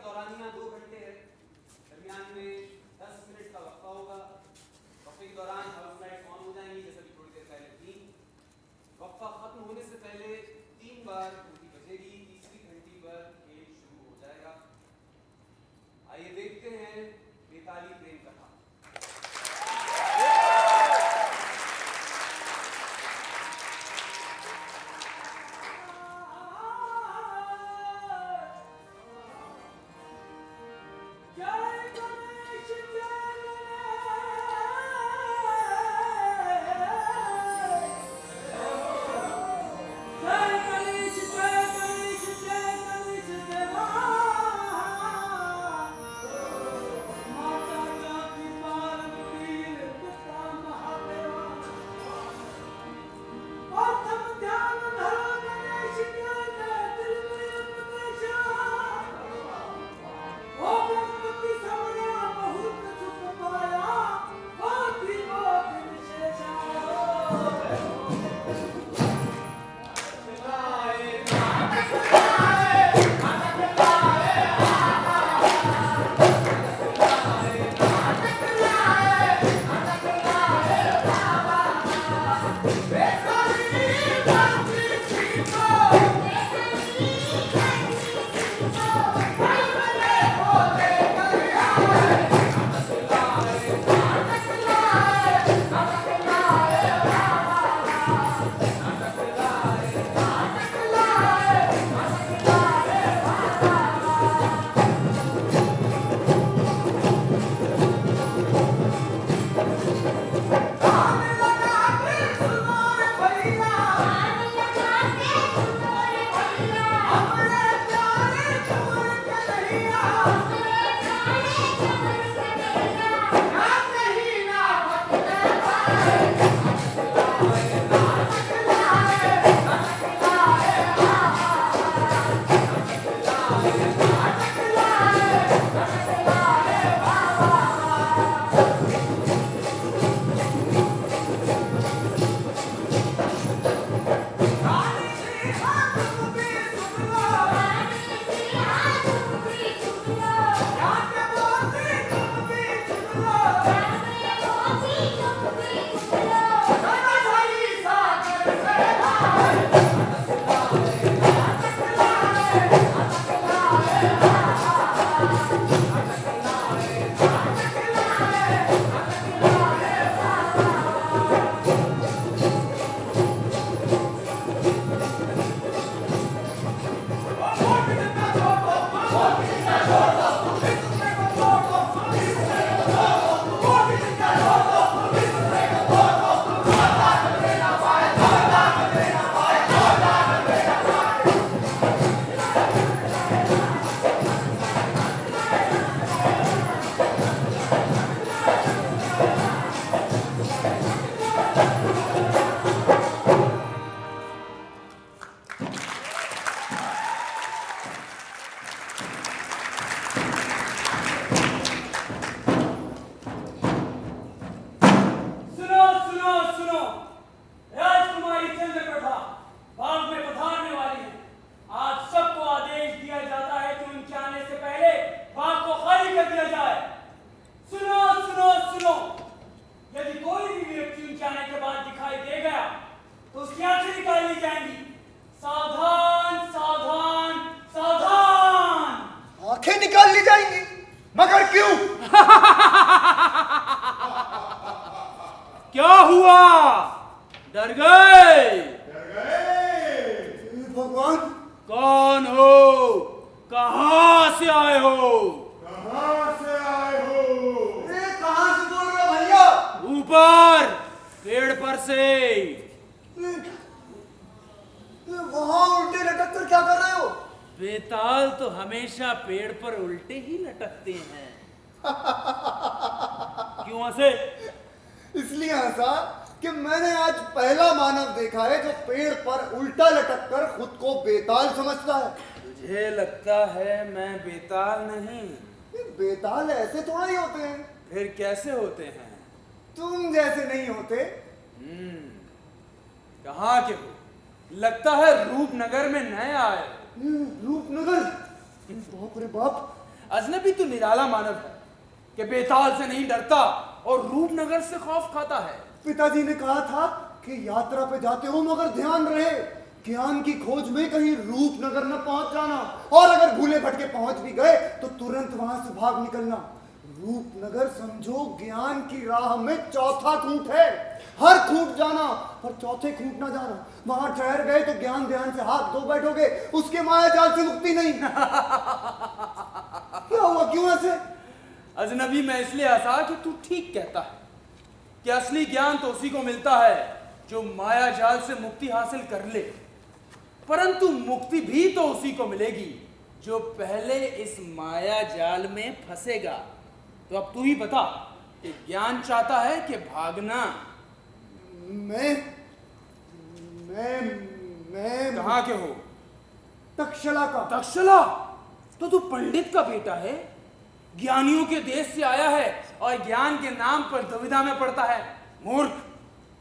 दौरानिया 2 घंटे है। दरमियान में 10 मिनट का वक्फा होगा। वक्फे के दौरान हाउस लाइट्स ऑन हो जाएंगी, जैसे कि थोड़ी देर पहले थी। वक्फा खत्म होने से पहले 3 बार घंटी बजेगी। तीसरी घंटी पर खेल शुरू हो जाएगा। आइए देखते हैं बेताली प्रेम कथा। क्या हुआ? डर गए? भगवान, कौन हो? कहां से आए हो? कहां से आए हो? कहां से बोल रहे हो भैया? ऊपर पेड़ पर से। वहां उल्टे लटक कर क्या कर रहे हो? बेताल तो हमेशा पेड़ पर उल्टे ही लटकते हैं। क्यों हंसे? इसलिए हंसा कि मैंने आज पहला मानव देखा है जो पेड़ पर उल्टा लटक कर खुद को बेताल समझता है। तुझे लगता है मैं बेताल नहीं? बेताल ऐसे थोड़ा ही होते हैं। फिर कैसे होते हैं? तुम जैसे नहीं होते। कहाँ के हो? लगता है रूपनगर में नए आए। रूपनगर? बाप रे बाप, अजनबी तो निराला मानव है कि बेताल से नहीं डरता और रूपनगर से खौफ खाता है। पिताजी ने कहा था कि यात्रा पे जाते हो मगर ध्यान रहे ज्ञान की खोज में कहीं रूपनगर न पहुंच जाना, और अगर भूले भटके पहुंच भी गए तो तुरंत वहां से भाग निकलना। रूपनगर समझो ज्ञान की राह में चौथा खूंट है, हर खूंट जाना और चौथे खूंट ना जाना। वहां ठहर गए तो ज्ञान ध्यान से हाथ धो बैठोगे, उसके माया जाल से मुक्ति नहीं। क्या हुआ, क्यों ऐसे? अजनबी मैं इसलिए हंसा कि तू ठीक कहता है कि असली ज्ञान तो उसी को मिलता है जो माया जाल से मुक्ति हासिल कर ले, परंतु मुक्ति भी तो उसी को मिलेगी जो पहले इस माया जाल में फंसेगा। तो अब तू ही बता कि ज्ञान चाहता है कि भागना? मैं कहाँ के हो? तक्षशिला का। तक्षशिला? तो तू पंडित का बेटा है, ज्ञानियों के देश से आया है और ज्ञान के नाम पर दुविधा में पड़ता है। मूर्ख,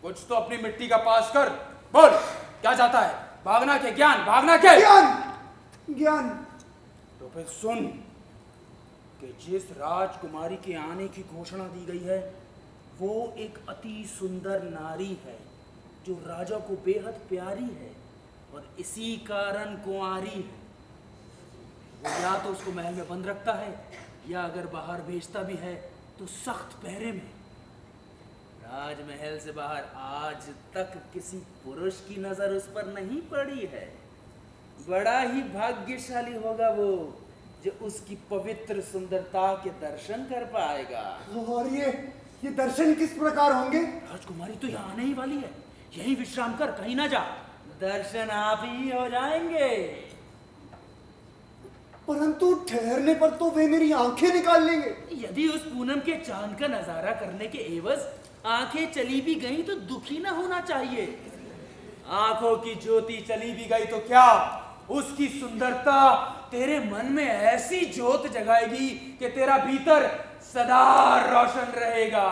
कुछ तो अपनी मिट्टी का पास कर। बोल, क्या चाहता है? भागना के ज्ञान? भागना के ज्ञान? तो फिर सुन कि जिस राजकुमारी के आने की घोषणा दी गई है वो एक अति सुंदर नारी है जो राजा को बेहद प्यारी है और इसी कारण कुंवारी है। वो या तो उसको महल में बंद रखता है या अगर बाहर भेजता भी है तो सख्त पहरे में। राजमहल से बाहर आज तक किसी पुरुष की नजर उस पर नहीं पड़ी है। बड़ा ही भाग्यशाली होगा वो जो उसकी पवित्र सुंदरता के दर्शन कर पाएगा। और ये दर्शन किस प्रकार होंगे? राजकुमारी तो यहाँ आने ही वाली है, यहीं विश्राम कर, कहीं ना जा। दर्शन आप ही हो जाएंगे। परंतु ठहरने पर तो वे मेरी आंखें निकाल लेंगे। यदि उस पूनम के चांद का नजारा करने के एवज आंखें चली भी गई तो दुखी ना होना चाहिए। आंखों की ज्योति चली भी गई तो क्या, उसकी सुंदरता तेरे मन में ऐसी ज्योत जगाएगी कि तेरा भीतर सदा रोशन रहेगा।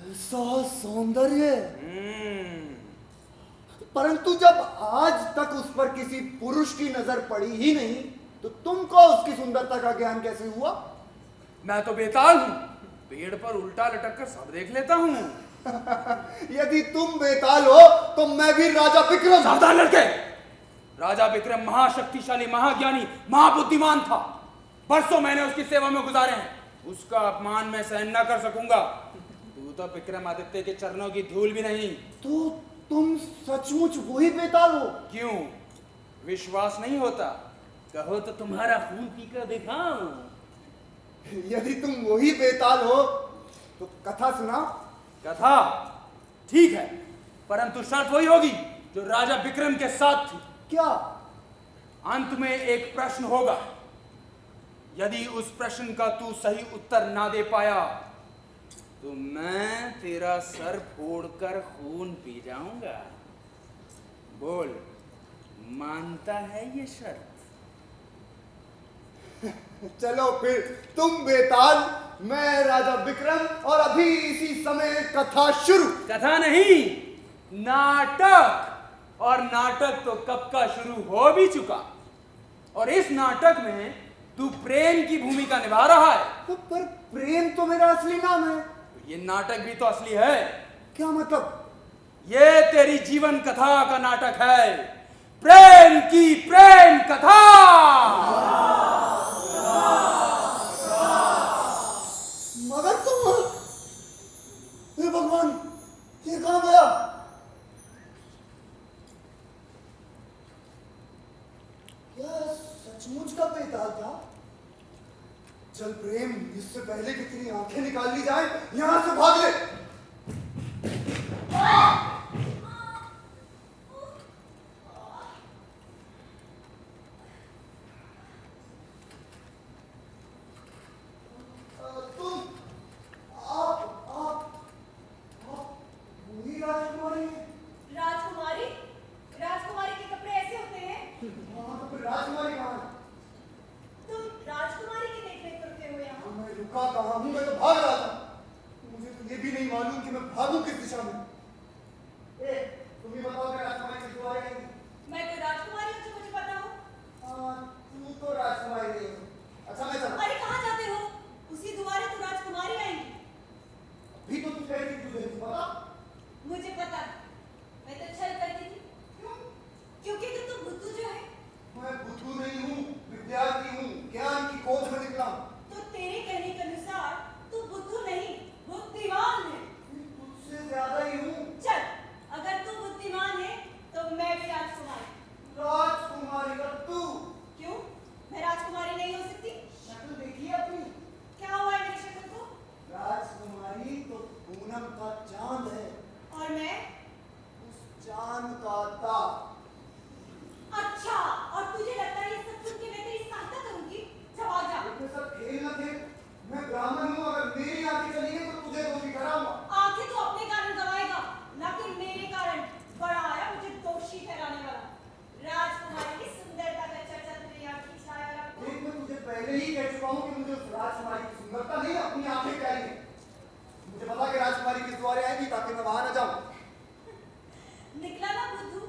ऐसा सौंदर्य! परंतु जब आज तक उस पर किसी पुरुष की नजर पड़ी ही नहीं तो तुमको उसकी सुंदरता का ज्ञान कैसे हुआ? मैं तो बेताल हूं, पेड़ पर उल्टा लटक कर सब देख लेता हूं। यदि तुम बेताल हो तो मैं भी राजा विक्रम। सावधान लड़के, राजा विक्रम महाशक्तिशाली, महाज्ञानी, महाबुद्धिमान था। बरसों मैंने उसकी सेवा में गुजारे हैं, उसका अपमान मैं सहन न कर सकूंगा। तू तो विक्रमादित्य के चरणों की धूल भी नहीं। तो तुम सचमुच वही बेताल हो? क्यों, विश्वास नहीं होता? कहो तो तुम्हारा खून पीकर दिखाऊं। यदि तुम वही बेताल हो तो कथा सुनाओ। कथा ठीक है, परंतु शर्त वही होगी जो राजा विक्रम के साथ थी। क्या? अंत में एक प्रश्न होगा, यदि उस प्रश्न का तू सही उत्तर ना दे पाया तो मैं तेरा सर फोड़कर खून पी जाऊंगा। बोल, मानता है ये शर्त? चलो फिर, तुम बेताल, मैं राजा विक्रम, और अभी इसी समय कथा शुरू। कथा नहीं, नाटक। और नाटक तो कब का शुरू हो भी चुका। और इस नाटक में तू प्रेम की भूमिका निभा रहा है। तो पर प्रेम तो मेरा असली नाम है। ये नाटक भी तो असली है। क्या मतलब? ये तेरी जीवन कथा का नाटक है, प्रेम की प्रेम कथा। मगर तुम, हे भगवान, ये कहां गया? यह सचमुच का बेताल था। चल प्रेम, इससे पहले कि तेरी आंखें निकाल ली जाए, यहां से भाग ले। अच्छा, मैं मुझे उस राजकुमारी की सुंदरता नहीं अपनी आंखें प्यारी है। मुझे पता कि राजकुमारी किस द्वारे आएगी ताकि मैं वहां न जाऊं। निकला ना बुद्धू,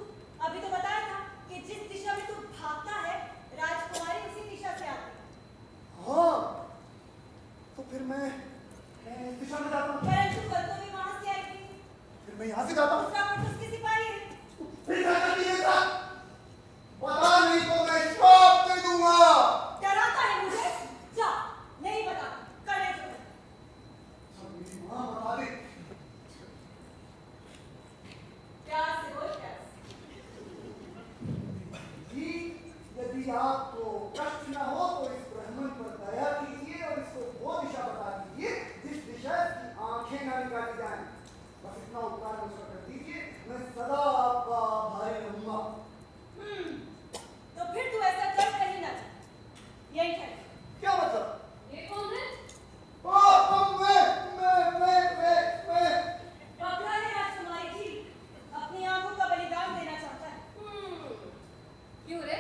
अभी तो बताया था कि जिस दिशा में तू भागता है राजकुमारी उसी दिशा से आती है। हाँ, तो फिर मैं इस दिशा में जाता हूँ। परंतु कल तो भी वहां से आएगी। फिर मैं यहाँ से जाता हूँ। उसका पट उसके सिपाही है। फिर क्या करनी है साहब? पता नहीं तो मैं श्राप दे दूंगा। डराता है मुझे? जा, नहीं बता, करे जो। सब मेरी माँ बता दे। प्यार से बोल, प्यार से। जी, यदि आपको कष्ट न हो तो इस ब्राह्मण पर दया कीजिए और इसको वो दिशा बता दीजिए जिस दिशा की आंखें न निकाली जाएं। बस इतना उपकार मुझे कर दीजिए, मैं सदा आपका आभारी रहूंगा। तो फिर तू ऐसा कर कहीं ना जा। यही है। क्या मतलब? ये कौन है? मैं बकरा है राजकुमारी जी, अपनी आंखों का बलिदान देना चाहता है। क्यों रे?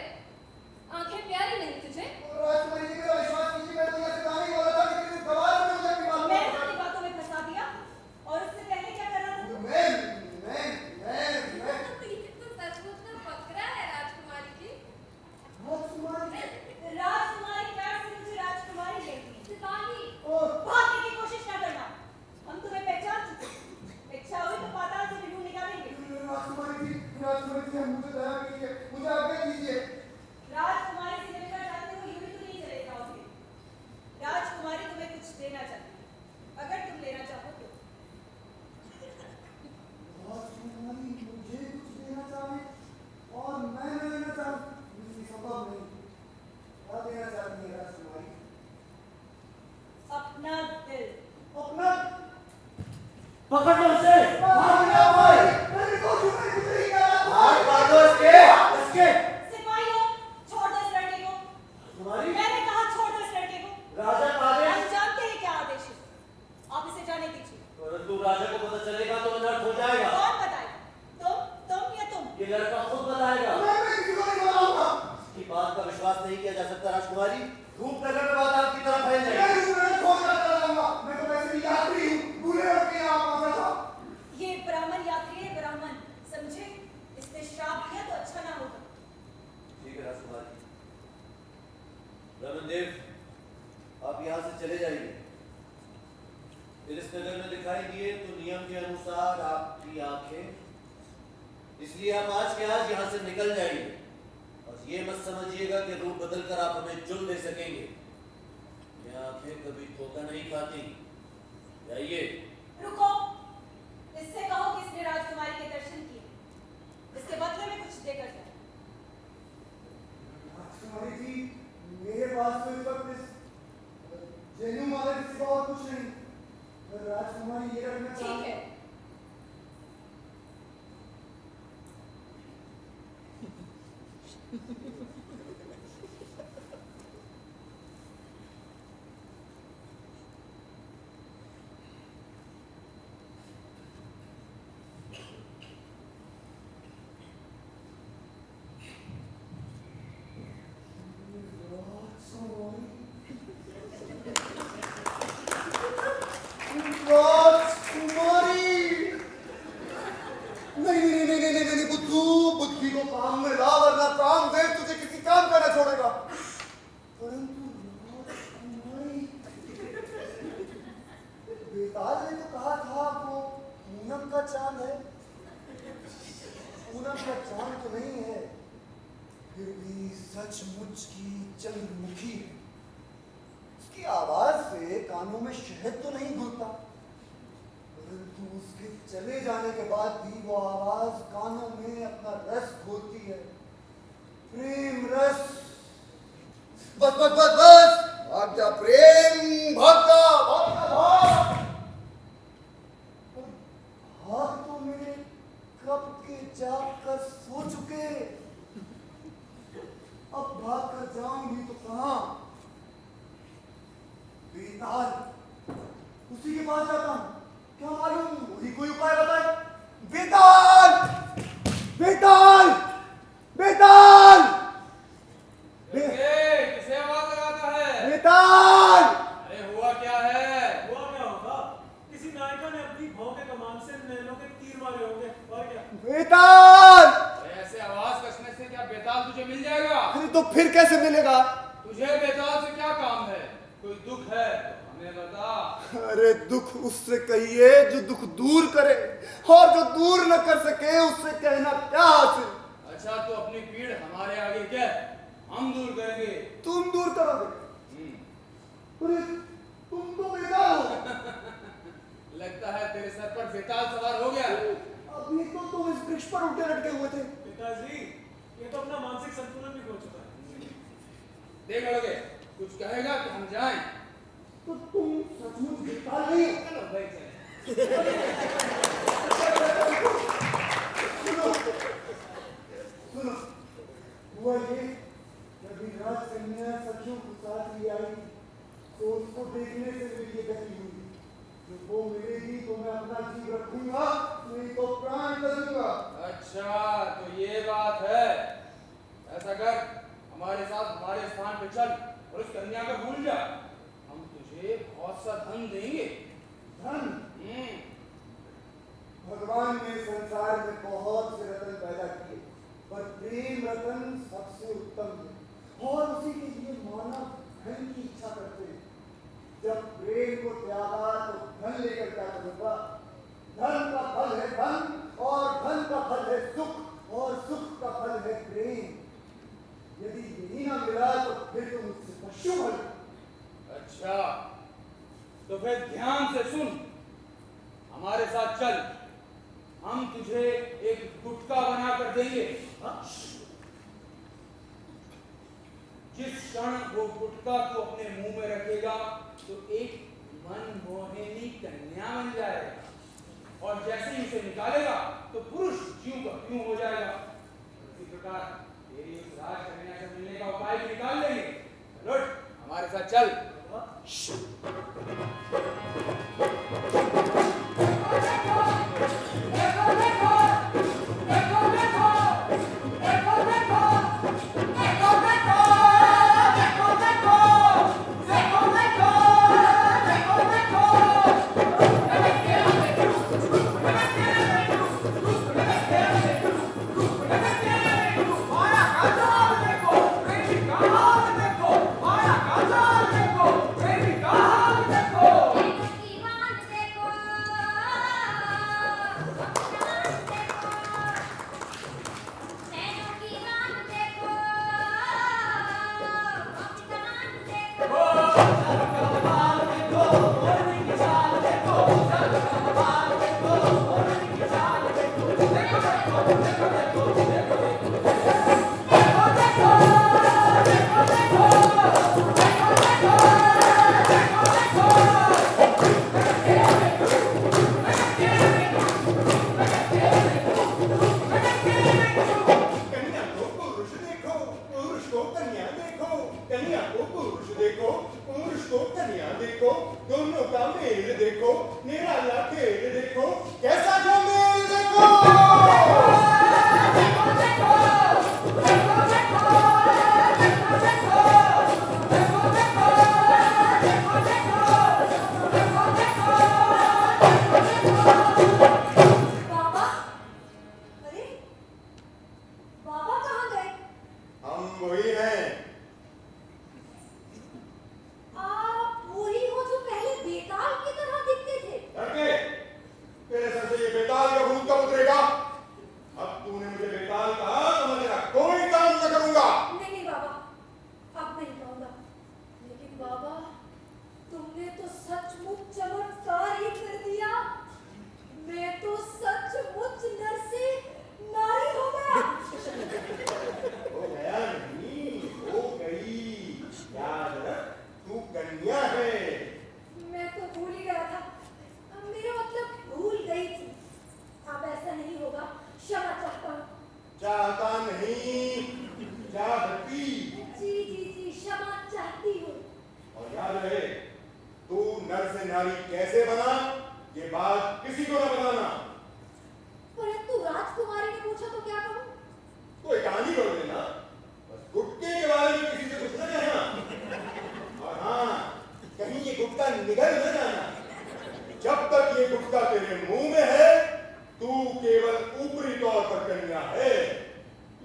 आंखें प्यारी नहीं तुझे? राजकुमारी जी मेरा विश्वास कीजिए, मैं तो यहाँ से गाने बोला था लेकिन इस गवार में मुझे अपनी बात मैं अपनी बातों में फंसा दिया और उससे पहले क्या कर रहा था तू? तू सचमुच में बकरा है राजकुमारी की? राजकुमारी प्यार से मुझे राजकुमारी कहती है। सिपाही। भागने की कोशिश न करना, हम तुम्हें पहचान चुके हैं। इच्छा हुई तो पाताल से भी ढूंढ निकालेंगे। राजकुमारी जी मुझे दया कीजिए, मुझे आज्ञा दीजिए। राजकुमारी से मिलकर जाते हो यूं ही तो नहीं चले जाओगे। राजकुमारी तुम्हें कुछ देना चाहती है, अगर तुम लेना चाहो तो। राजकुमारी मुझे कुछ देना चाहे और मैं न लेना चाहूं, ये संभव नहीं। क्या देना चाहती है राजकुमारी? अपना दिल। अपना पकड़ लो उसे। मेरे को छूने कुछ नहीं करा। सिपाहियों, छोड़ दो इस लड़के को। तुम्हारी मैंने कहा छोड़ दो इस लड़के को। राजा का आदेश। हम जानते हैं क्या आदेश है, आप इसे जाने दीजिए। परंतु राजा को पता चलेगा तो अनर्थ हो जाएगा। कौन बताएगा? तुम या तुम? ये लड़का खुद बताएगा। मैं किसी को नहीं बताऊंगा। इसकी बात का विश्वास नहीं किया जा सकता राजकुमारी। रूपनगर में बात आपकी तरफ फैल मैं जाएगी। तुम्हें छोड़ कर चला जाऊंगा। मैं तो वैसे भी यात्री हूँ, भूले होके यहाँ पहुंचा था। ये ब्राह्मण यात्री है, ब्राह्मण, समझे? इसने श्राप दिया तो अच्छा ना होगा। ठीक है राजकुमारी। रमन देव, आप यहाँ से चले जाइए। फिर इस नगर में दिखाई दिए तो नियम के अनुसार आपकी आंखें, इसलिए आप आज के आज यहाँ से निकल जाइए। और ये मत समझिएगा कि रूप बदलकर आप हमें चुन ले सकेंगे। ये आंखें कभी धोखा नहीं खाती। जाइए। रुको, इससे कहो कि इसने राजकुमारी के दर्शन किए, इसके बदले में कुछ देकर जाए। राजकुमारी जी, मेरे पास तो इस वक्त इस जेनू माला के सिवा और कुछ नहीं। राजकुमारी ये रखना ठीक है, राजकुमारी नहीं बुद्धू, बुद्धि को काम में ला वरना काम देव तुझे किसी काम का न छोड़ेगा। परंतु राजकुमारी, बेताल ने तो कहा था वो पूनम का चांद है। पूनम का चांद तो नहीं है, फिर भी सचमुच की चंद्रमुखी है। उसकी आवाज से कानों में शहद तो नहीं घुलता, परंतु उसके चले जाने के बाद भी वो आवाज कानों में अपना रस घोलती है, प्रेम रस। बस बस बस बस, भाग जा प्रेम, भाग जा, भाग। भाग तो मेरे कब के जाग कर सो चुके, अब भाग कर जाऊंगी तो कहां? बेताल, उसी के पास जाता हूं। क्या मालूम वही कोई उपाय बताए। बेताल, बेताल, बेताल, किसे आवाज लगाता है? बेताल। तुझे बेताल से क्या काम है? कोई दुख है तो हमें बता। अरे दुख उससे कहिए जो दुख दूर करे, और जो दूर न कर सके उससे कहना क्या हासिल। अच्छा तो अपनी पीड़ हमारे आगे क्या, हम दूर करेंगे। तुम दूर करोगे? अरे तुम तो बेताल हो। लगता है तेरे सर पर बेताल सवार हो गया। अभी तो तुम इस वृक्ष पर उल्टे लटके हुए थे। पिताजी, ये तो अपना मानसिक संतुलन भी खो चुका है। देख लोगे, कुछ कहेगा कि हम जाएं। तो तुम सचमुच बेताल नहीं हो। चलो भाई चले। सुनो सुनो, हुआ ये जब राजकन्या सखियों के साथ ही आई तो उसको देखने से मेरी ये गति हुई। जो वो मिलेगी तो मैं अपना जीव रखूंगा, नहीं तो प्राण करूंगा। अच्छा तो ये बात है। ऐसा कर, हमारे साथ हमारे स्थान पे चल और उस कन्या को भूल जा। हम तुझे बहुत सा धन देंगे। धन? भगवान ने संसार में बहुत से रत्न पैदा किए, पर प्रेम रत्न सबसे उत्तम है, और उसी के लिए मानव धन की इच्छा करते हैं। जब प्रेम को त्यागा तो धन लेकर क्या करूंगा? धन का फल है धन, और धन का फल है सुख, और सुख का फल है प्रेम। यदि यही ना मिला तो फिर तुम मुझसे पशु बन। अच्छा तो फिर ध्यान से सुन, हमारे साथ चल। हम तुझे एक गुटका बना कर देंगे। जिस क्षण वो गुटका को अपने मुंह में रखेगा तो एक मनमोहिनी कन्या बन जाएगा, और जैसे ही उसे निकालेगा तो पुरुष ज्यों का त्यों हो जाएगा। इसी प्रकार तेरी उस राजकन्या से मिलने का उपाय भी निकाल लेंगे। लौट हमारे साथ चल।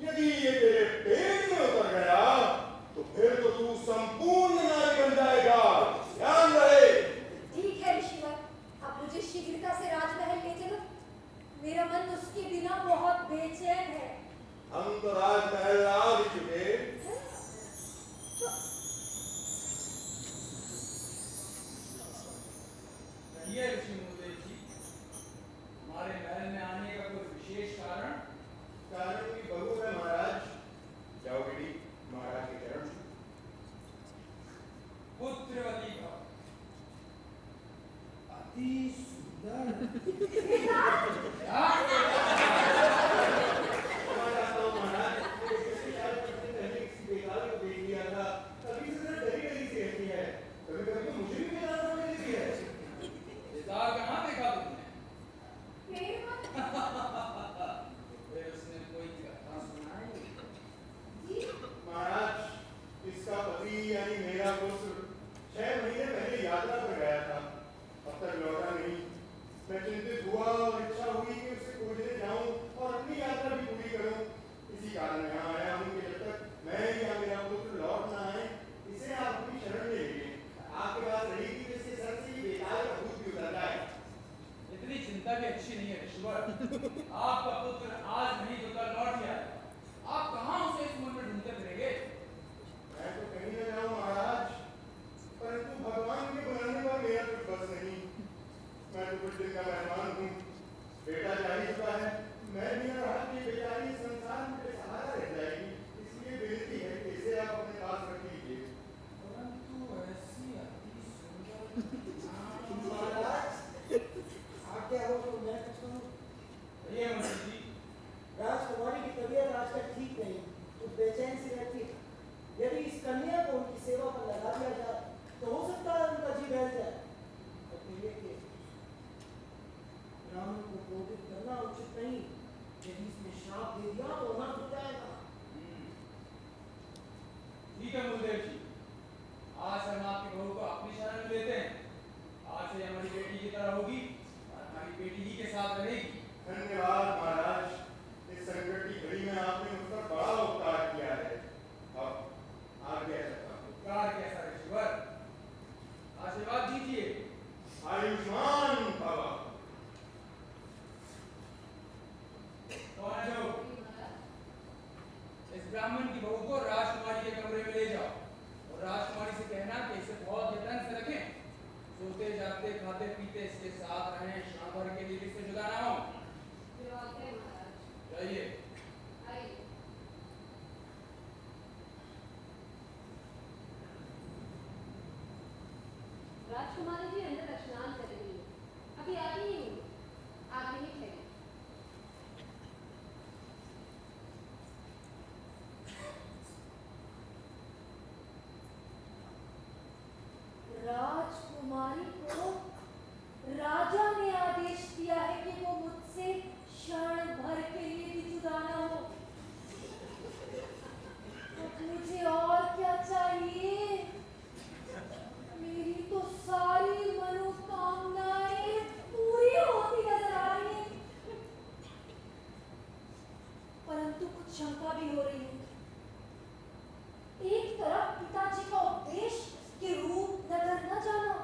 यदि ये तेरे पेट में उतर गया तो फिर तो तू संपूर्ण नारी बन जाएगा, ध्यान रहे। ठीक है ऋषिवर, अब मुझे शीघ्रता से राजमहल ले चलो। मेरा मन उसके बिना बहुत बेचैन है। हम तो राजमहल आ भी चुके। कहिए ऋषि मुदेव जी, हमारे महल में आने का कोई विशेष कारण? कारण की बहू है महाराज। जाओ बेटी, महाराज के चरण छू। पुत्रवती भव। अति सुंदर। कहाँ देखा तुमने? फिर उसने कोई कथा सुनाई? महाराज, इसका पति यानी मेरा पुत्र 6 महीने पहले यात्रा पर गया था, अब तक लौटा नहीं। मैं चिंतित हुआ और इच्छा हुई कि उसे खोजने जाऊं और अपनी यात्रा भी पूरी करूं। इसी कारण यहाँ आया हूं कि जब तक मैं या मेरा पुत्र लौट ना आए, इसे आप अपनी शरण में लीजिए। आपके पास रही थी कि इसके सर से बेकार का भूत भी उतर जाए। इतनी चिंता भी अच्छी नहीं है ऋषिवर। आपका पुत्र आज नहीं तो कल लौट ही आएगा। आप कहाँ उसे इस उम्र में ढूंढते फिरेंगे? मैं तो कहीं न जाऊं महाराज, परंतु भगवान के बुलाने पर मेरा कुछ बस नहीं। मैं तो कुछ दिन का मेहमान हूँ। बेटा जा ही चुका है, मैं भी न रहा कि बेचारी संसार में बेसहारा रह जाएगी। इसलिए विनती है कि इसे आप अपने पास रख लीजिए। परंतु ऐसी अति सुंदर महाराज, आज्ञा हो तो मैं कुछ कहूं? ये मंत्री जी, राजकुमारी की तबीयत आजकल ठीक नहीं, तो बेचैन सी रहती है। यदि इस कन्या को उनकी सेवा पर लगा दिया जाए तो हो सकता है उनका जी बहल जाए। और फिर ये कि ब्राह्मण को क्रोधित करना उचित नहीं। यदि इसने श्राप दे दिया तो अनर्थ हो जाएगा। ठीक है मुदेव जी, आज हम आपकी बहू को अपनी शरण में लेते हैं। आज से हमारी बेटी की तरह होगी और हमारी बेटी ही के साथ रहेगी। धन्यवाद महाराज, इस संकट की घड़ी में आपने मुझ पर बड़ा उपकार किया है। अब आगे चलता हूँ। उपकार कैसा ऋषिवर? आशीर्वाद दीजिए। आयुष्मान भव। कौन है जो? इस ब्राह्मण की बहू को राजकुमारी के कमरे में ले जाओ और राजकुमारी से कहना कि इसे बहुत यत्न से रखें। सोते जागते खाते पीते इसके साथ रहें, क्षण भर के लिए इससे जुदा ना हो। जाइए। राजकुमारी जी अंदर स्नान कर रही है, अभी आती ही हूँ, आगे ही ठहरे। राजकुमारी को राजा ने आदेश दिया है कि वो मुझसे क्षण भर के लिए भी जुदा ना हो। अब मुझे और क्या चाहिए? मेरी तो सारी मनोकामनाएं पूरी होती नजर आ रही हैं, परंतु कुछ शंका भी हो रही है। एक तरफ पिताजी का उपदेश कि रूप नगर न जाना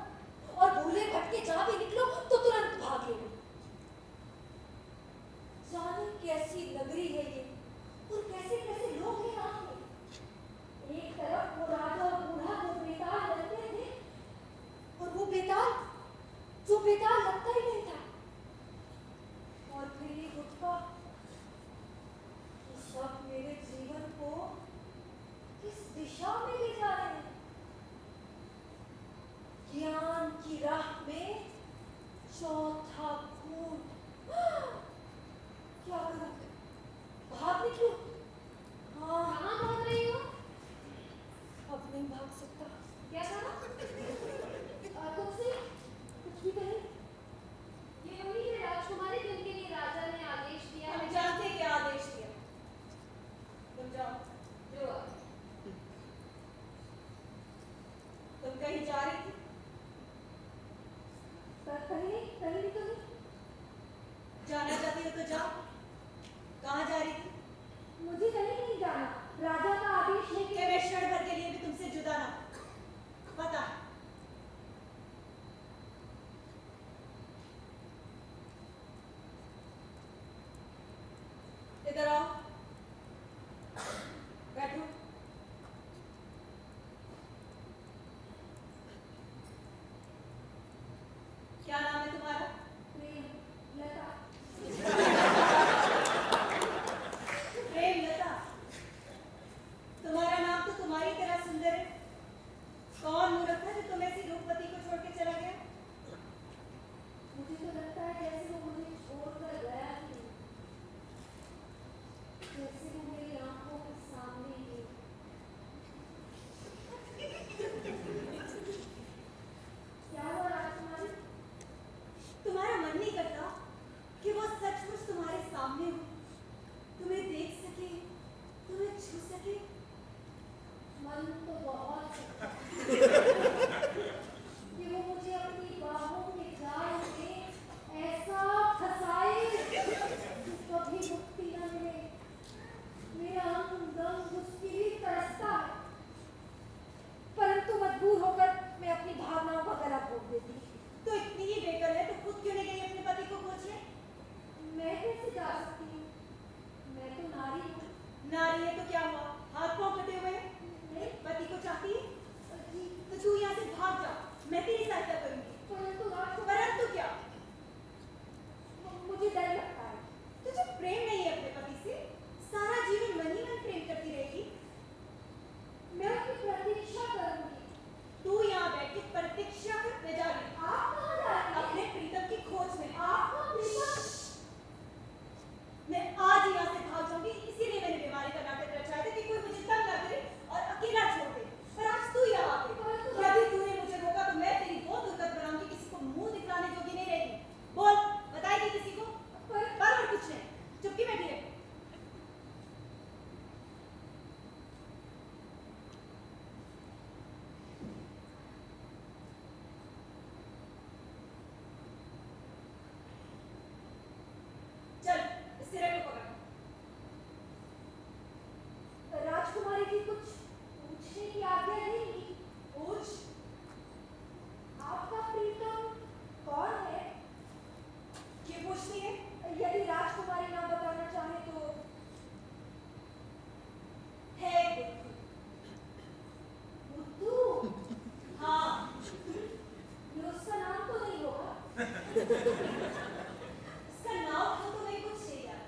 और भूले भटके जहां भी निकलो तो तुरंत भाग लेना। जाने कैसी नगरी है ये और कैसे कैसे लोग हैं यहाँ पे। एक तरफ वो राजा और बूढ़ा जो बेताल लगते थे और वो बेताल जो बेताल लगता ही नहीं था, और फिर ये गुटका, ये सब मेरे जीवन को किस दिशा में ले जा रहे हैं? ज्ञान की राह में चौथा घूंट। क्या करूं? भाग निकलूं? हाँ, कहाँ भाग रही हो? अब नहीं भाग सकता। क्या कहा? तुमसे कुछ भी कहीं? ये वही है राजकुमारी जिनके लिए राजा ने आदेश दिया हम है। जानते क्या आदेश दिया। तुम जाओ। जो तुम कहीं जा रही थी? कहीं भी तो नहीं। जाना चाहती हो तो जाओ। कहाँ जा रही थी? मुझे कहीं नहीं जाना। राजा का आदेश है कि मैं क्षण भर के लिए भी तुमसे जुदा ना। कैसे जा सकती हूँ? मैं तो नारी हूँ। नारी है तो क्या हुआ? हाथ पांव कटे हुए हैं? नहीं, पति को चाहती है जी, तो तू यहाँ से भाग जा, मैं तेरी सहायता करूंगी। परंतु राजकुमारी, परंतु क्या? मुझे डर लगता है। तुझे प्रेम नहीं है अपने पति से? सारा जीवन मन ही मन प्रेम करती रहेगी? मैं उसकी प्रतीक्षा करूंगी। तू यहाँ बैठ के प्रतीक्षा कर, मैं जा रही हूँ। आप कहाँ जा रही हैं? अपने प्रीतम की खोज में। आपका प्रीतम? मैं आज ही यहाँ से भाग जाऊंगी, इसीलिए मैंने बीमारी का नाटक रचाया था कि कोई मुझे तंग ना करे और अकेला छोड़ दे। पर आज तू यहाँ आ गई। यदि तूने मुझे रोका तो मैं तेरी वो दुर्गत बनाऊंगी, किसी को मुंह दिखाने जोगी नहीं रहेगी। बोल, बताएगी किसी को? पर कुछ नहीं, चुपकी बैठी है। चल, इस सिरे को पकड़। राजकुमारी जी, कुछ पूछने की आज्ञा देंगी? पूछ। आपका प्रीतम कौन है? क्यों पूछती है? यदि राजकुमारी ना बताना चाहे तो? है बुद्धू। बुद्धू? हाँ, ये उसका नाम तो नहीं होगा? उसका नाम तो नहीं कुछ नहीं याद।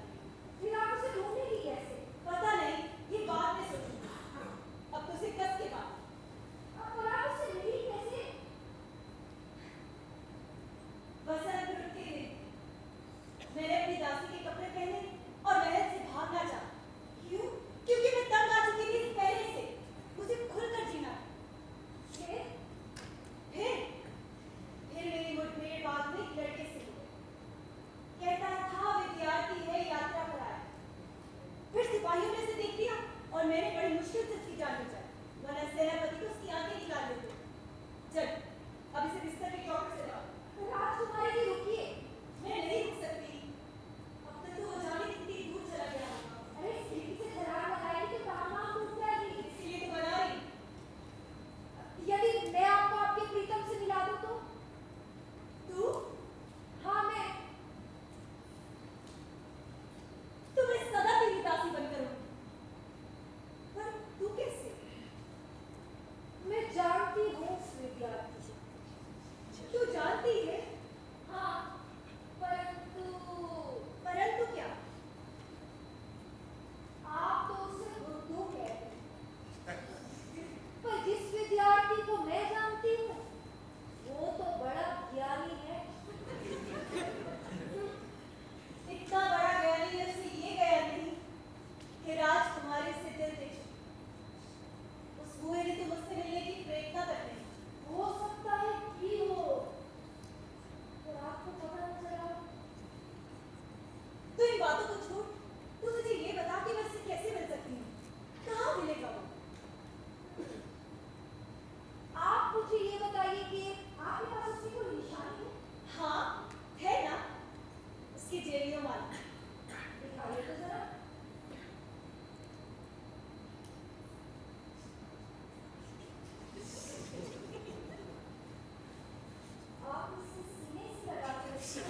फिर आप उसे ढूंढेंगी कैसे? पता नहीं, ये बात में सोचूंगी। अब तो उसे कस के बात। और आप उसे मिली कैसे? बसंत ऋतु के दिन मैंने अपनी दासी के कपड़े पहने और महल से भागना चाहा। क्यों? क्योंकि मैं तंग आ चुकी थी पहले से। मुझे खुलकर जीना है। फिर मेरी मुठभेड़ बाद में एक लड़के से हुई। कहता था विद्यार्थी है, यात्रा पर आया। फिर सिपाहियों ने उसे देख लिया और मैंने बड़ी मुश्किल से उसकी जान बचाई, वरना सेनापति को उसकी आंखें निकाल देते। चल, अब इसे बिस्तर के चौक से लाओ। राजकुमारी जी, रुकिए। मैं नहीं रुक सकती। अब तक तो वो जाने कितनी दूर चला गया होगा। अरे, सीढ़ी से छलांग लगाएगी तो कहाँ टूट जाएगी। इसीलिए तो बना रही। यदि मैं आपको आपके प्रीतम से मिला दूं तो? तू? हाँ, मैं। तो मैं सदा तेरी दासी बनकर रहूंगी। पर तू कैसे? मैं जानती हूँ उस विद्यार्थी। तू जानती है? हाँ, परंतु क्या? आप तो उसे बुद्धू कहते हैं। पर जिस विद्यार्थी को मैं जानती हूँ, वो तो बड़ा ज्ञानी है। इतना बड़ा ज्ञानी है, उसे ये गया नहीं कि राजकुमारी से दिल दे चुकी। उस बुए ने तो मुझसे मिलने की प्रेरणा कर दी। हो सकता है कि हो, पर आपको पता न चला। तो इन बातों को छोड़, तू मुझे ये बता कि मैं उससे कैसे मिल सकती हूँ? कहाँ मिलेगा वो? आप मुझे ये बताइए कि आपके पास उसकी कोई निशानी है? हाँ, है ना, उसकी जेबियों वाली। दिखाइए तो जरा। आप उसे सीने से लगा के रखिए।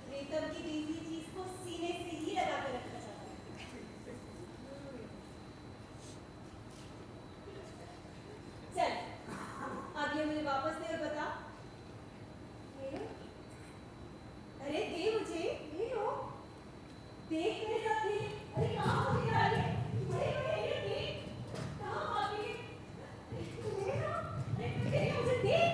प्रीतम की दी हुई चीज को सीने से ही लगा के रखना चाहता है। चल, अब ये मुझे वापस दे और बता। अरे दे मुझे। ये लो। देख मेरे साथ दे। अरे कहाँ हो गया ये? अरे देख, कहाँ भाग गई? अरे मुझे देख।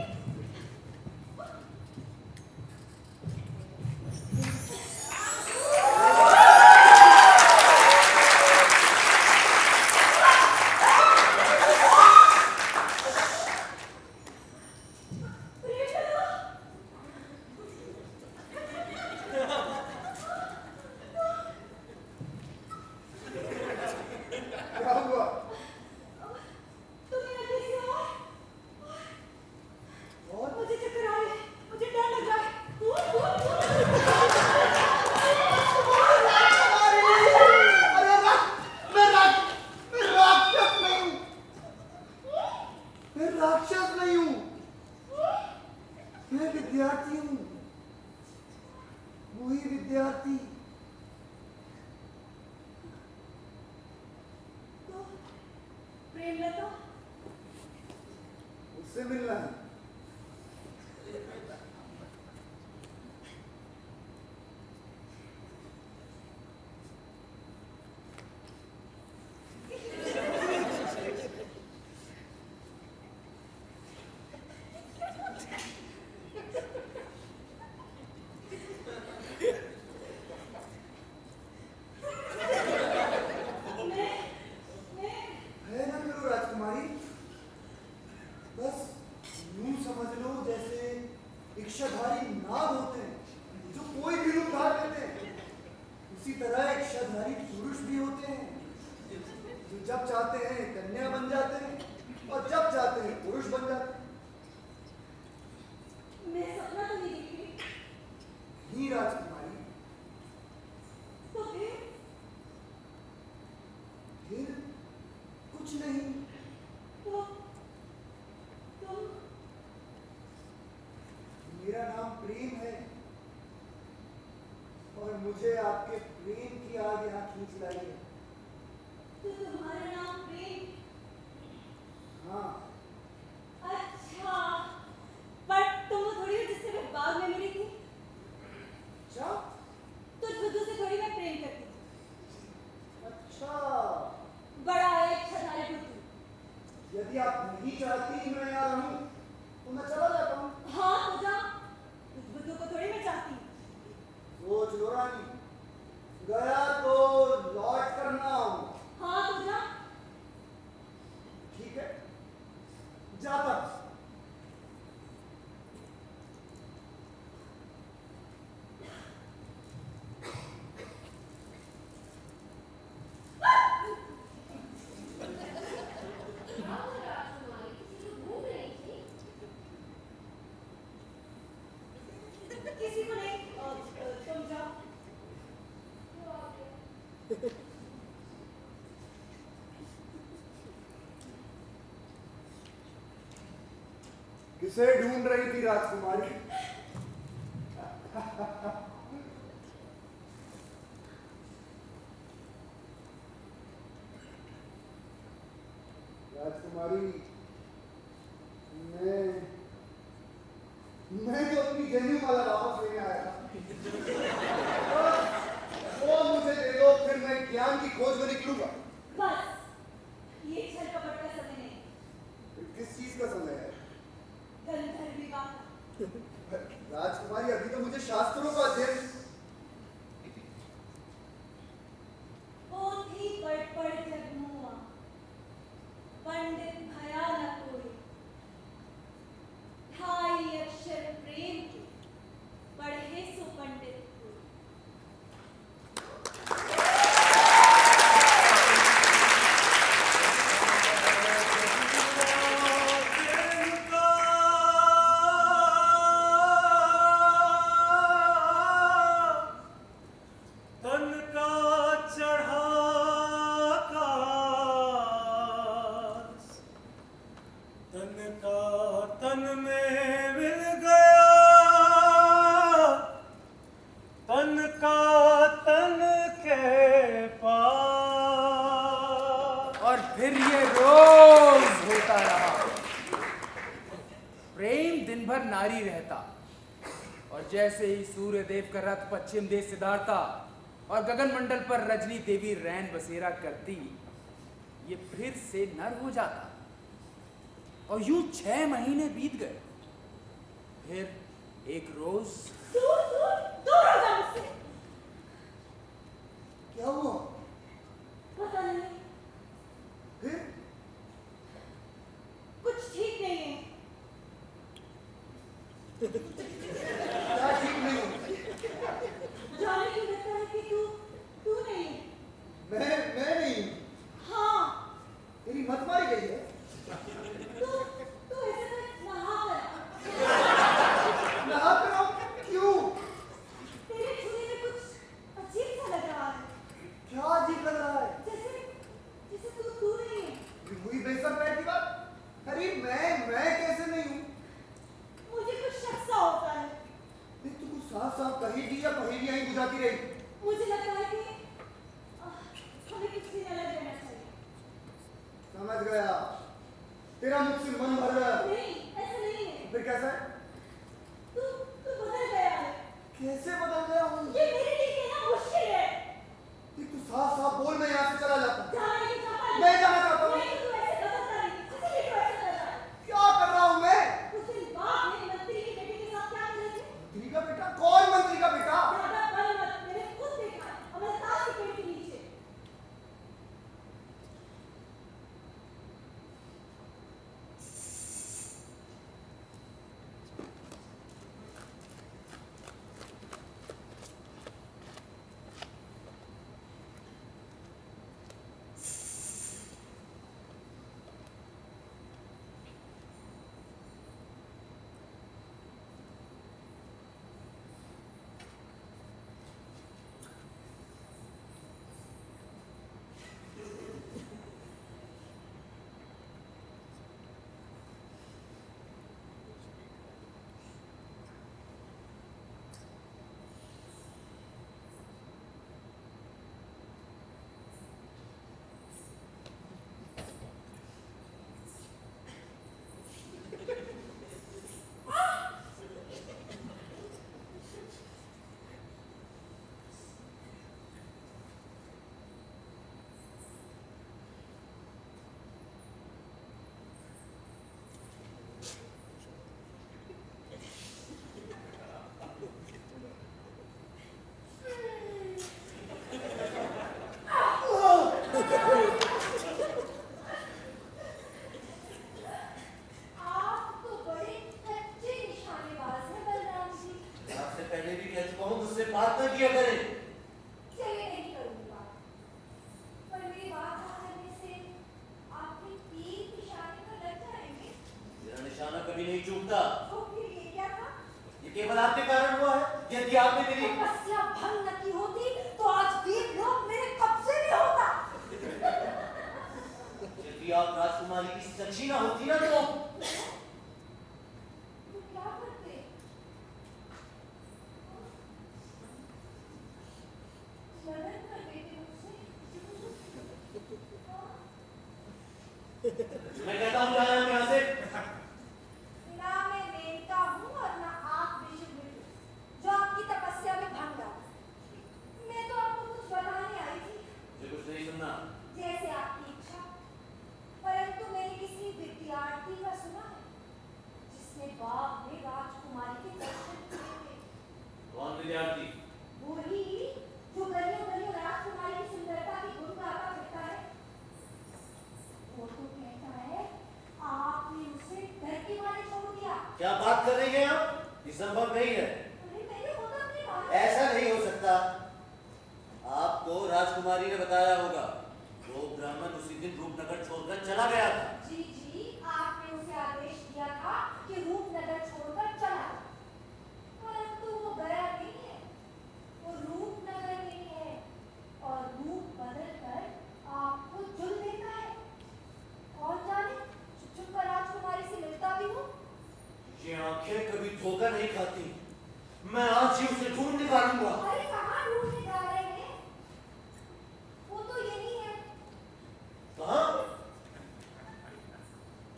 क्या हुआ? तुम यहाँ कैसे हो? और मुझे चक्कर आ रहे हैं, मुझे डर लग रहा है। मैं राक्षस नहीं हूँ, मैं विद्यार्थी हूँ। वो कोई विद्यार्थी तो प्रेमलता उससे मिलना है। है ना करो राजकुमारी, बस यूं समझ लो जैसे इच्छाधारी नाग होते हैं जो कोई भी रूप धार लेते हैं, उसी तरह इच्छाधारी पुरुष भी होते हैं जो जब चाहते हैं कन्या बन जाते हैं और जब चाहते हैं पुरुष बन जाते हैं। मैं सपना तो नहीं देख रही। ही राजकुमारी, तो फिर कुछ नहीं। तो तुम मेरा नाम प्रेम है और मुझे आपके प्रेम की आग यहाँ खींच लाई है। तो तुम्हारा नाम प्रेम। हाँ, अच्छा, बट तुम वो थोड़ी हो जिससे मैं बाग में मिली थी। अच्छा तो बुद्धू से थोड़ी मैं प्रेम करती थी। अच्छा, बड़ा है इच्छाधारी बुद्धू। यदि आप नहीं चाहती मैं यहाँ रहूं तो मैं चला जाता हूँ। हाँ तो जा, उस बुद्धू को थोड़ी मैं चाहती हूँ। सोच लो रानी, गया तो लौट कर ना आऊं। हाँ तो जा। ठीक है, जाता। राजकुमारी किसी को घूम रही थी। किसी को नहीं, तुम जाओ। वो आ गया। किसे ढूंढ रही थी राजकुमारी? राजकुमारी, मैं तो अपनी जनेऊ माला वापस लेने आया था। वो मुझे दे दो, फिर मैं ज्ञान की खोज में निकलूंगा। बस, ये छल कपट का समय नहीं। किस चीज का समय है? गंधर्व विवाह का। राजकुमारी, अभी तो मुझे शास्त्रों का अध्ययन। पोथी पढ़ पढ़ जग मुआ, पंडित भया न कोई। ढाई अक्षर प्रेम के, पढ़े सो पंडित कोई। तन का चढ़ा कास, तन का तन में मिल गया, तन का तन के पास। और फिर ये रोज होता रहा। प्रेम दिन भर नारी रहता और जैसे ही सूर्य देव का रथ पश्चिम देश से दौड़ता और गगन मंडल पर रजनी देवी रैन बसेरा करती, ये फिर से नर हो जाता। और यूं 6 महीने बीत गए। फिर एक रोज दूर दूर दूर हो जा मुझसे। क्या हुआ? पता नहीं, फिर कुछ ठीक नहीं है। क्या ठीक नहीं? जाने क्यों लगता है कि तू नहीं है। मैं नहीं हूं। हाँ, तेरी मत मारी गई है। तू ऐसे कर नहा कर। नहा कर आओ। क्यों? तेरे छूने में कुछ अजीब सा लग रहा है। क्या अजीब लग रहा है? जैसे तू नहीं है। ये हुई बेसर पैर की बात। अरे मैं कैसे नहीं हूं? मुझे कुछ शक सा होता तेरा मुझसे मन भर गया। नहीं, ऐसा नहीं है। फिर कैसा है? तू बदल गया है। कैसे बदल गया हूँ? ये मेरे लिए कहना मुश्किल है। कि तू साफ साफ बोल, मैं यहाँ से चला जाता। जाना नहीं चाहता। मैं जाना चाहता हूँ। नहीं, तू ऐसे बदलता नहीं। इसीलिए तू ऐसा कर रहा है। क्या कर रहा हूँ मैं? उस दिन बाप ने मंत्री की बेटी के साथ क्या करे थे? मंत्री का बेटा? कौन मंत्री का बेटा? ज्यादा बल मत, मैंने खुद देखा है, अमरताज के पेट के नीचे। मैं कहता हूँ जाना यहाँ से। ना मैं मेनका हूँ और ना आप विष्णु जो आपकी तपस्या में भंग डाला। मैं तो आपको कुछ बताने आई थी। मुझे कुछ नहीं सुनना। जैसे आपकी इच्छा। परंतु मैंने किसी विद्यार्थी का सुना है जिसने बाग में राजकुमारी के दर्शन किए थे। कौन विद्यार्थी? वही जो गलियों गलियों राजकुमारी की सुंदरता की गुण गाता फिरता है। वो तो कहता है आपने उसे डर के मारे छोड़ दिया। क्या बात कर रही हैं आप? ये संभव नहीं है। अरे मैंने वो तो अपनी बात। ऐसा नहीं हो सकता। आपको राजकुमारी ने बताया होगा। वो ब्राह्मण उसी दिन रूपनगर छोड़कर चला गया था। जी जी, आपने उसे आदेश दिया था कि रूपनगर छोड़कर चला। परंतु वो गया नहीं है। वो रूपनगर में है और रूप बदलकर आपको जुल देता है। कौन जाने छुप छुप कर राजकुमारी से मिलता भी हो। ये आंखें कभी धोखा नहीं खाती। मैं आज ही उसे ढूंढ निकालूंगा। अरे कहाँ ढूंढने जा रहे हैं? वो तो यही है। कहाँ?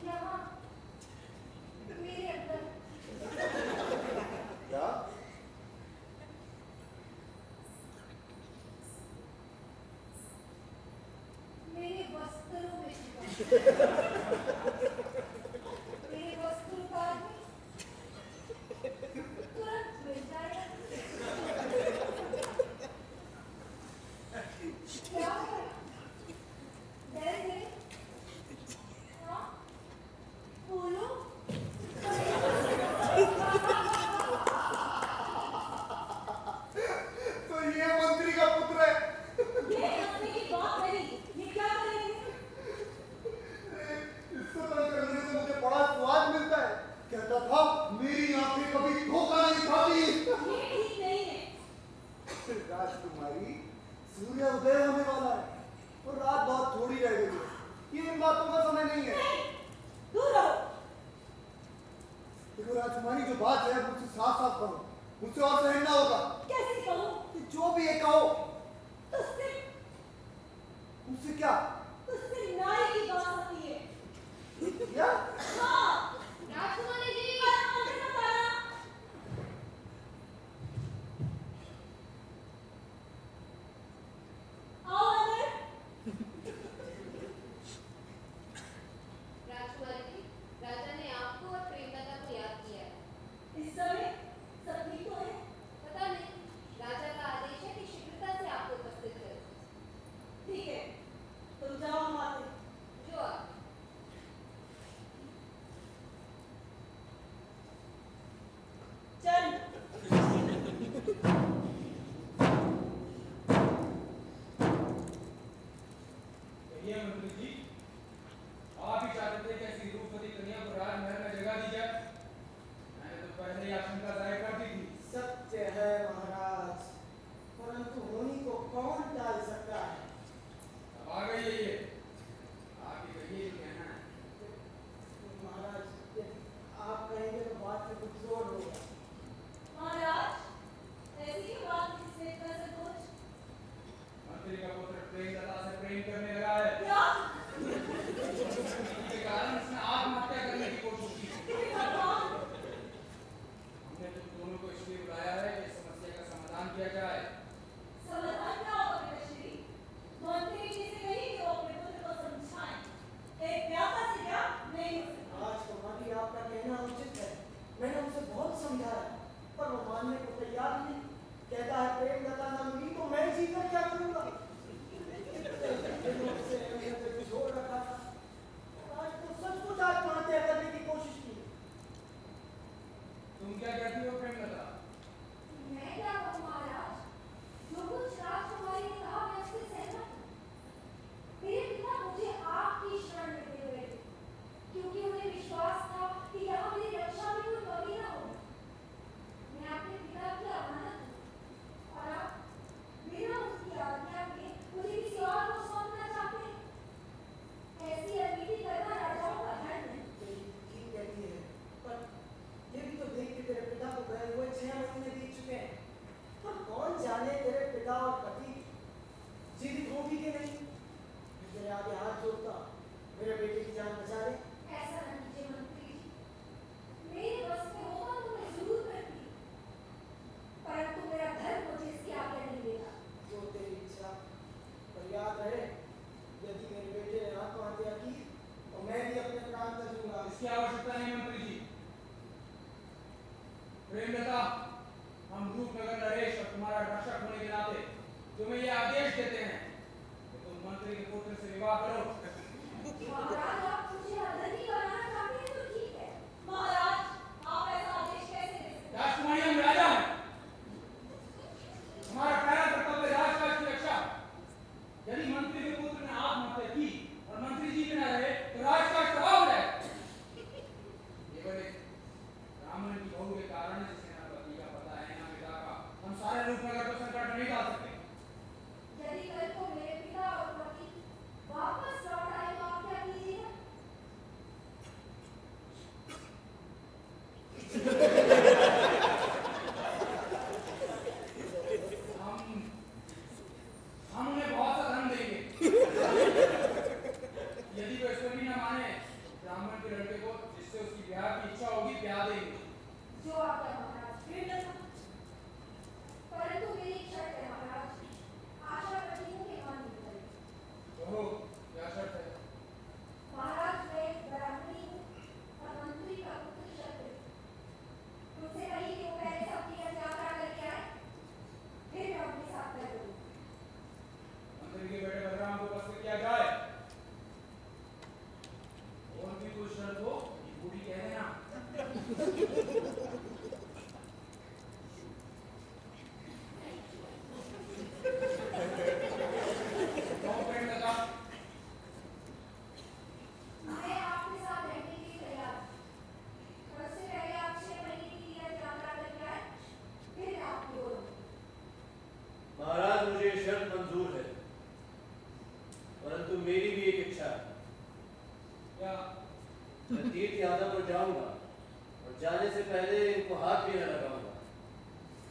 यहाँ मेरे अंदर। क्या? मेरे वस्त्रों में छुपा। मेरे वस्त्र उतार के तुरंत मिल जाएगा। क्या है? डर गए? हाँ? बोलो। तो ये मंत्री का पुत्र है। ये हंसने की बात नहीं, ये क्या करेंगे? इसको तरह करने से मुझे बड़ा स्वाद मिलता है। कहता था मेरी आंखें कभी धोखा नहीं खाती। ये ठीक नहीं है। राजकुमारी, सूर्य उदय होने वाला है और रात बहुत थोड़ी रह गई है। ये इन बातों का समय नहीं है। नहीं, दूर रहो। देखो राजकुमारी, जो बात है मुझसे साफ साफ कहो। मुझसे और सहना होगा। कैसे कहूँ? कि जो भी है कहो। तुझसे मुझसे क्या? तुझसे नाई की बात होती है। क्या? इसकी आवश्यकता नहीं मंत्री जी। प्रेमलता, हम रूपनगर नरेश और तुम्हारा रक्षक होने के नाते तुम्हें यह आदेश देते हैं कि तुम मंत्री के पुत्र से विवाह करो। महाराज, आप मुझे अधर्मी बनाना चाहते हैं तो ठीक है। महाराज, आप ऐसा आदेश कैसे दे सकते हैं? राजकुमारी, हम राजा हैं। हमारा पहला कर्तव्य राजकाज की रक्षा। यदि मंत्री के पुत्र ने आत्महत्या की और मंत्री जी न रहे तो राजकाज तबाह हो जाए। केवल एक ब्राह्मण की बहू के कारण जिसके ना पति का पता है ना पिता का, हम सारे रूपनगर को संकट में नहीं डाल सकते। यदि कल को मेरे पिता और पति वापस लौट आए तो आप क्या कीजिएगा? हम उन्हें बहुत सा धन देंगे। यदि वो इसको भी न माने, ब्राह्मण के लड़के को जिससे उसकी ब्याह की इच्छा होगी ब्याह देंगे। जो आपका महाराज। प्रेमलता, परंतु मेरी एक शर्त है महाराज, आशा करती हूँ कि मान नहीं करें। कहो, क्या शर्त है? महाराज, मैं एक ब्राह्मणी हूँ और मंत्री का पुत्र क्षत्रिय। मुझसे कही कि वो पहले सब तीर्थ यात्रा करके आए, फिर मैं उनके साथ तय करूँ। मंत्री के बेटे बलराम को उपस्थित किया जाए। और भी कोई शर्त हो, ये पूरी कह देना। कहो प्रेमलता। मैं आपके साथ रहने के लिए तैयार हूँ। और उससे पहले आप 6 महीने की तीर्थ यात्रा करके आए, फिर मैं आपकी ओर हूँ। महाराज, मुझे ये शर्त मंजूर है, परंतु मेरी भी एक इच्छा है। क्या? मैं तीर्थ यात्रा पर जाऊंगा और जाने से पहले इनको हाथ भी न लगाऊंगा,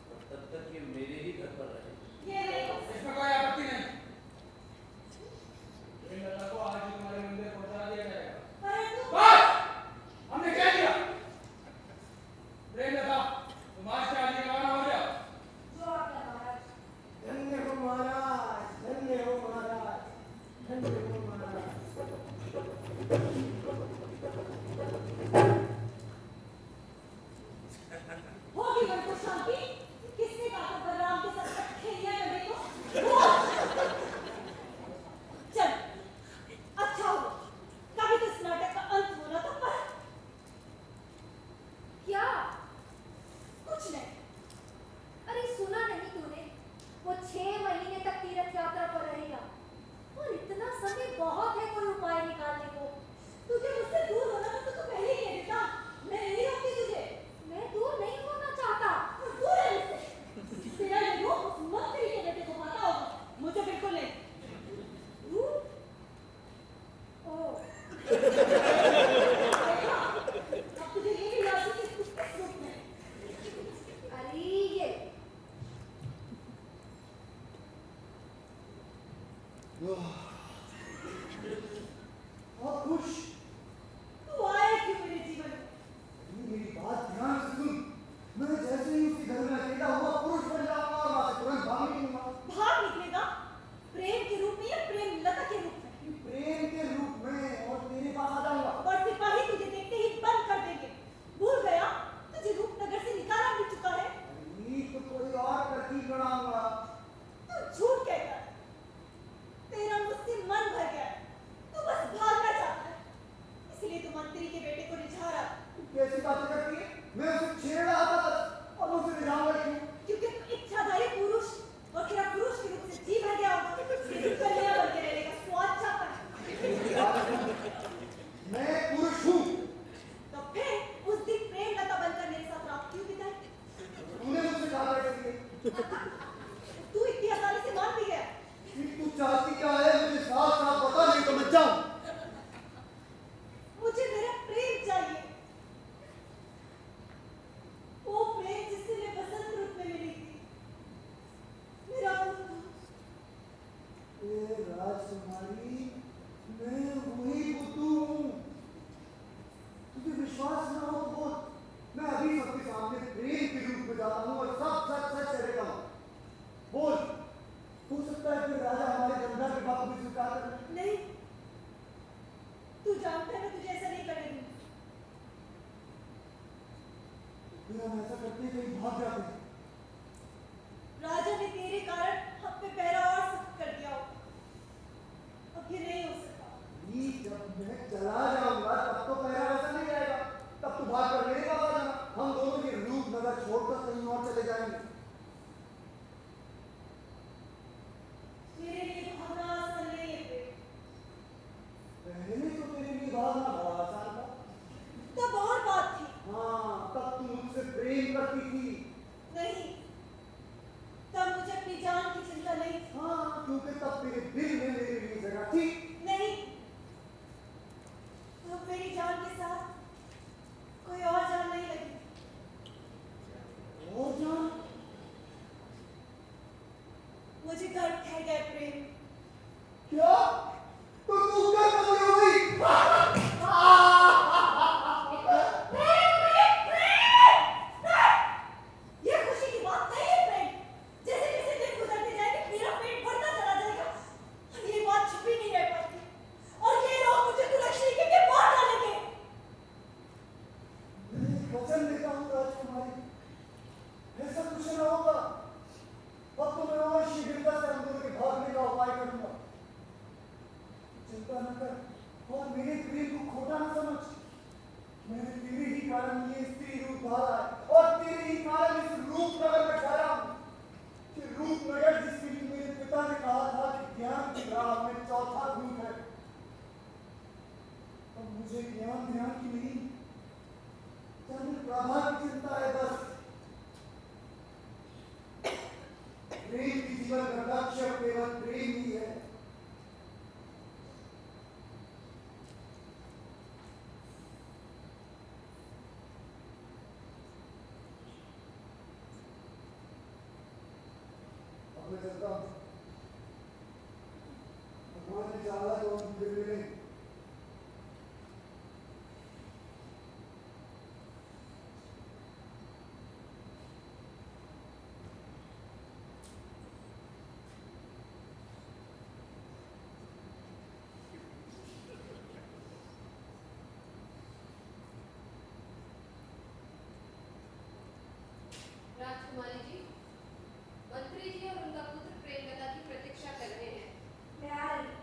और तब तक ये मेरे ही घर पर रहेंगे। ये नहीं हो सकता। इसमें कोई आपत्ति नहीं। प्रेमलता को आज ही तुम्हारे मंदिर पहुंचा दिया जाएगा। परंतु बस! हमने कह दिया। प्रेमलता, तुम आज के आज ही रवाना हो जाओ। जो आपका महाराज। धन्य हो महाराज, धन्य हो महाराज, धन्य हो महाराज। होगी मन को शांति। किसने कहा था बलराम के साथ खेलिया करने को? वो! चल, अच्छा हुआ। कभी तो इस नाटक का अंत होना था, पर क्या? कुछ नहीं। अरे सुना नहीं तूने? वो 6 महीने तक तीर्थ यात्रा पर रहेगा और इतना समय बहुत है कोई उपाय निकालने को। तुझे मुझसे दूर होना था तो तू पहले ही कह देता। मैं नहीं रोकती तुझे। मैं दूर नहीं होना चाहता। और दूर है मुझसे। तेरा ये रूप उस मंत्री के बेटे को पता होगा, मुझे बिल्कुल नहीं। रूप? ओह, देखा? अब तुझे ये भी याद है कि तू किस रूप में है। अरे ये आप खुश? तू आया क्यों मेरे जीवन में? मेरी बात ध्यान से सुन। मैं जैसे ही उसी घर में अकेला हुआ पुरुष बन जाऊंगा और वहां से तुरंत भाग निकलूंगा। भाग निकलेगा? प्रेम के रूप में या प्रेम लता के रूप में? प्रेम के रूप में, और तेरे पास आ जाऊंगा। और सिपाही तुझे देखते ही बंद कर देंगे। भूल गया तुझे रूपनगर से निकाला भी चुका है। अरे तो कोई और तरकीब बनाऊंगा। तू झूठ कहता है। तेरा मुझसे मन भर गया है। तू बस भागना चाहता है, इसलिए तू मंत्री के बेटे को रिझा रहा है। तू कैसी बातें करती है? मैं उसे छेड़ रहा था बस, और उसे रिझाऊंगा क्यों? क्योंकि तू इच्छाधारी पुरुष और तेरा पुरुष के रूप से जी भर गया होगा, इसलिए तू कन्या बन के रहने का स्वाद चाहता है। मैं पुरुष हूँ। तो फिर उस दिन प्रेम लता बनकर मेरे साथ रात क्यों बिताई? तूने मुझसे कहा था इसलिए। तू इतनी आसानी से मान भी गया। कि तू चाहती क्या है मुझे साफ साफ बता, नहीं तो मैं जाऊं। मुझे मेरा प्रेम चाहिए, वो प्रेम जिससे मैं बसंत रूप में मिली थी। मेरा पुत्र। ए राजकुमारी, मैं वही बुद्धू हूँ। तुझे विश्वास न हो तो बोल। मैं अभी सबके सामने प्रेम के रूप में जाता हूँ और सब सच सच करेगा। बोल। हो सकता है कि राजा हमारे गंगा के बात भी स्वीकार कर ले। नहीं, तू जानता है मैं तुझे ऐसा नहीं करने दूंगी। अगर हम ऐसा करते हैं कहीं भाग जाते हैं। राजा ने तेरे कारण हम पे पहरा और सख्त कर दिया हो। अब ये नहीं हो सकता। जब मैं चला जाऊंगा तब तो पहरा वैसा नहीं रहेगा, तब तो भाग कर मेरे पास आ जाना। हम दोनों ये रूपनगर छोड़कर कहीं और चले जाएंगे। मेरे लिए भागना आसान नहीं है प्रेम। पहले तो तेरे लिए भागना बड़ा आसान था। तब और बात थी। हाँ, तब तू मुझसे प्रेम करती थी। नहीं, तब मुझे अपनी जान की चिंता नहीं थी। हाँ, क्योंकि तब तेरे दिल में मेरे लिए जगह थी। नहीं, तब मेरी जान के साथ कोई और जान नहीं लगी। और जान? मुझे घर ठहर गया प्रेम। क्या? तो तू क्या करोगी हुई? ये खुशी की बात नहीं है प्रेम। जैसे जैसे दिन गुजरते जाएंगे मेरा पेट बढ़ता चला जाएगा और ये बात छुपी नहीं रह पाती और ये लोग मुझे दुलक्षणी के मार डालेंगे। मैं वचन देता हूँ राजकुमारी, ऐसा कुछ न होगा। अब तो मैं और शीघ्रता से हम दोनों के भागने का उपाय करूंगा। चिंता न कर और मेरे प्रेम को खोटा न समझ। मैंने तेरे ही कारण ये स्त्री रूप धारा है और तेरे ही कारण इस रूपनगर में ठहरा हूं। कि रूपनगर जिसके लिए मेरे पिता ने कहा था कि ज्ञान की राह में चौथा रूप है, अब मुझे ज्ञान ध्यान की नहीं, चंद्र प्रभा की चिंता है बस। प्रेम की जीवन का लक्ष्य केवल प्रेम ही है। अब मैं चलता हूँ। भगवान ने चाहा तो हम फिर मिलेंगे। राजकुमारी जी, मंत्री जी और उनका पुत्र प्रेमलता की प्रतीक्षा कर रहे हैं। मैं आ रही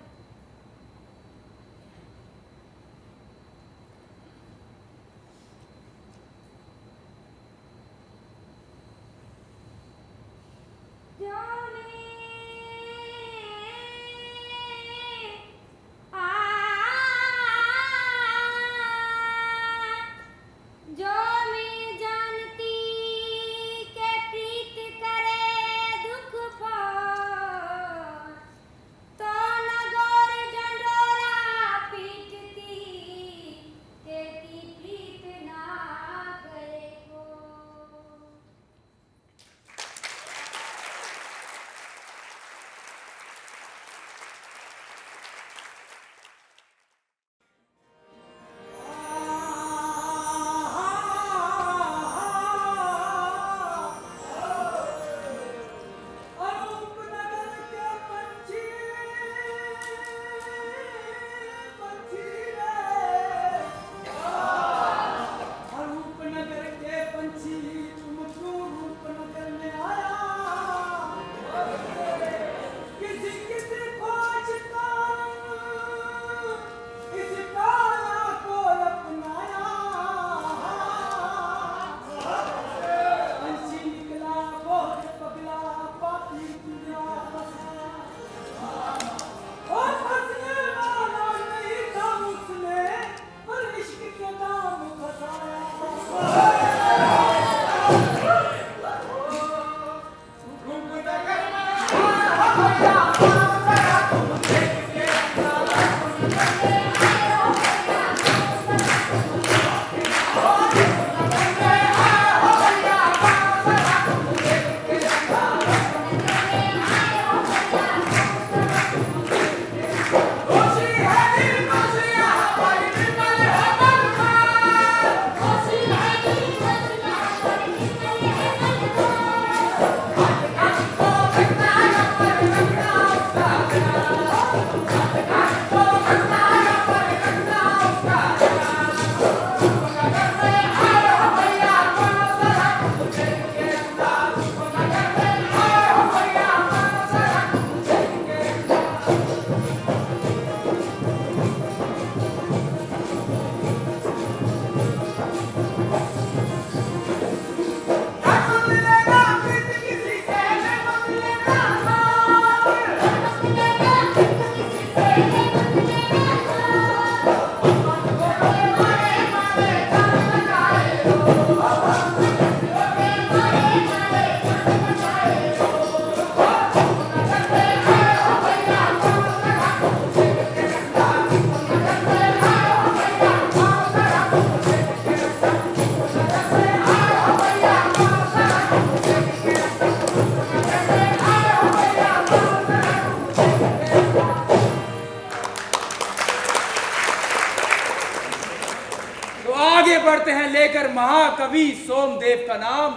आगे बढ़ते हैं लेकर महाकवि सोमदेव का नाम,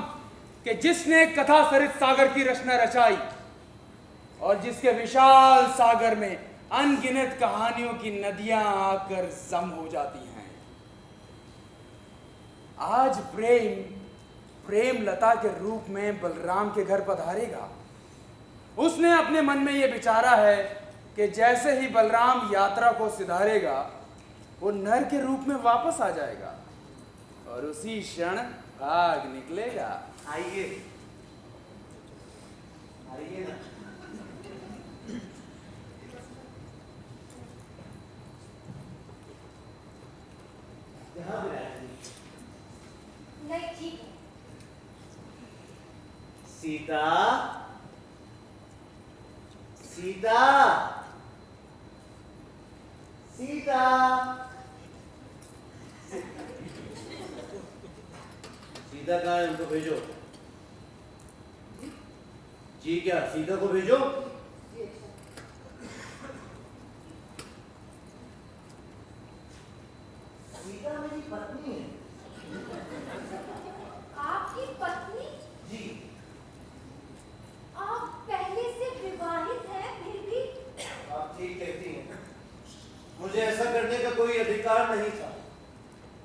कि जिसने कथा सरित सागर की रचना रचाई और जिसके विशाल सागर में अनगिनत कहानियों की नदियां आकर जम हो जाती हैं। आज प्रेम लता के रूप में बलराम के घर पधारेगा। उसने अपने मन में यह विचारा है कि जैसे ही बलराम यात्रा को सिधारेगा वो नर के रूप में वापस आ जाएगा और उसी क्षण भाग निकलेगा। आइए आइए ना। यहाँ नहीं ठीक है। सीता सीता सीता सीता कहाँ है? उनको भेजो। जी क्या सीता को भेजो? सीता मेरी पत्नी है। आपकी पत्नी? जी। आप पहले से विवाहित हैं, फिर भी? आप ठीक कहती हैं। मुझे ऐसा करने का कोई अधिकार नहीं था,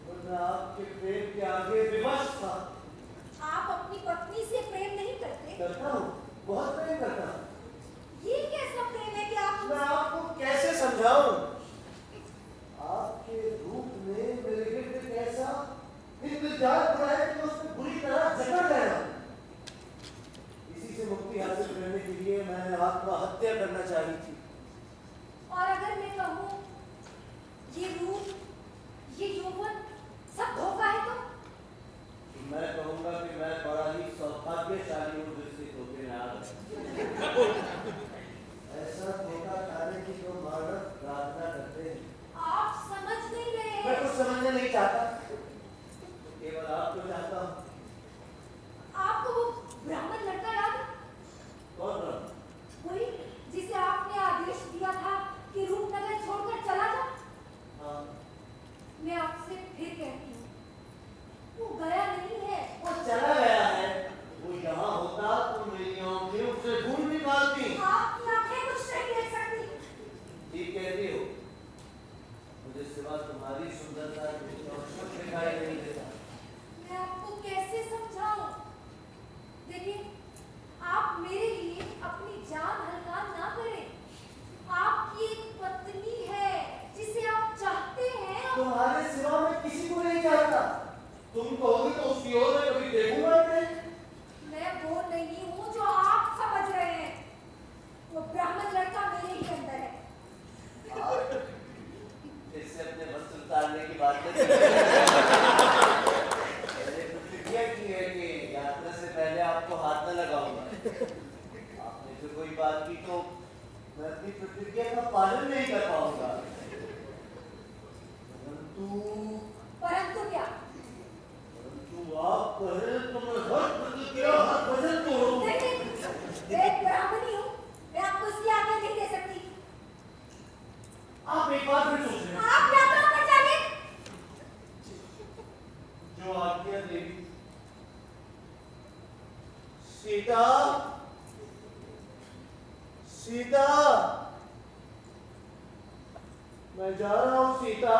वरना आपके प्रेम के आगे विवश था। आप अपनी पत्नी से प्रेम नहीं करते? करता हूँ, बहुत प्रेम करता हूँ। ये कैसा प्रेम है कि आप? मैं आपको कैसे समझाऊं? आपके रूप में मेरे गिर्द कैसा इंतजार हो रहा है कि मैं उसमें बुरी तरह जकड़ गया हूं। इसी से मुक्ति हासिल करने के लिए मैंने आत्महत्या करना चाही थी। और अगर मैं कहूँ ये रूप, ये यौवन सब धोखा है तो? मैं कहूंगा कि मैं बड़ा ही सौभाग्यशाली हूँ जो इसके धोखे में आ गया। ऐसा धोखा खाने की तो मानव प्रार्थना करते हैं। आप समझ नहीं रहे मैं हैं। कुछ समझना नहीं चाहता, केवल आपको चाहता हूँ। आपको वो ब्राह्मण लड़का याद है? कौन ब्राह्मण? वही जिसे आपने आदेश दिया था कि रूपनगर छोड़कर चला जा। हाँ। मैं आपसे फिर कहती हूँ, वो गया नहीं है। वो चला गया है। वो यहाँ होता तो मेरी आंखें उससे धूल निकालती। आपकी आंखें कुछ नहीं देख सकती। ठीक कहती हो। मुझे सिवा तुम्हारी सुंदरता के और कुछ दिखाई नहीं देता। मैं आपको कैसे समझाऊं? देखिए, आप मेरे लिए अपनी जान हल्का ना करें। आपकी एक पत्नी है जिसे आप चाहते हैं। तुम्हारे सिवा मैं किसी को नहीं चाहता। तुम कहोगे तो उसकी ओर मैं कभी देखूंगा नहीं। मैं वो नहीं हूँ जो आप समझ रहे हैं। वो ब्राह्मण लड़का मेरे ही अंदर है। इससे अपने वस्त्र उतारने की बात नहीं। मैंने प्रतिज्ञा की है कि यात्रा से पहले आपको हाथ न लगाऊंगा। आपने जो कोई बात की तो मैं अपनी प्रतिज्ञा का पालन नहीं कर पाऊंगा। परंतु क्या? परंतु आप कहे तो मैं हर प्रतिज्ञा हर वचन तोड़ूं। नहीं, मैं एक ब्राह्मणी हूँ। मैं आपको इसकी आज्ञा नहीं दे सकती। आप एक बात फिर सोच लें। आप यात्रा पर जाइए। जो आज्ञा देवी। सीता सीता मैं जा रहा हूँ। सीता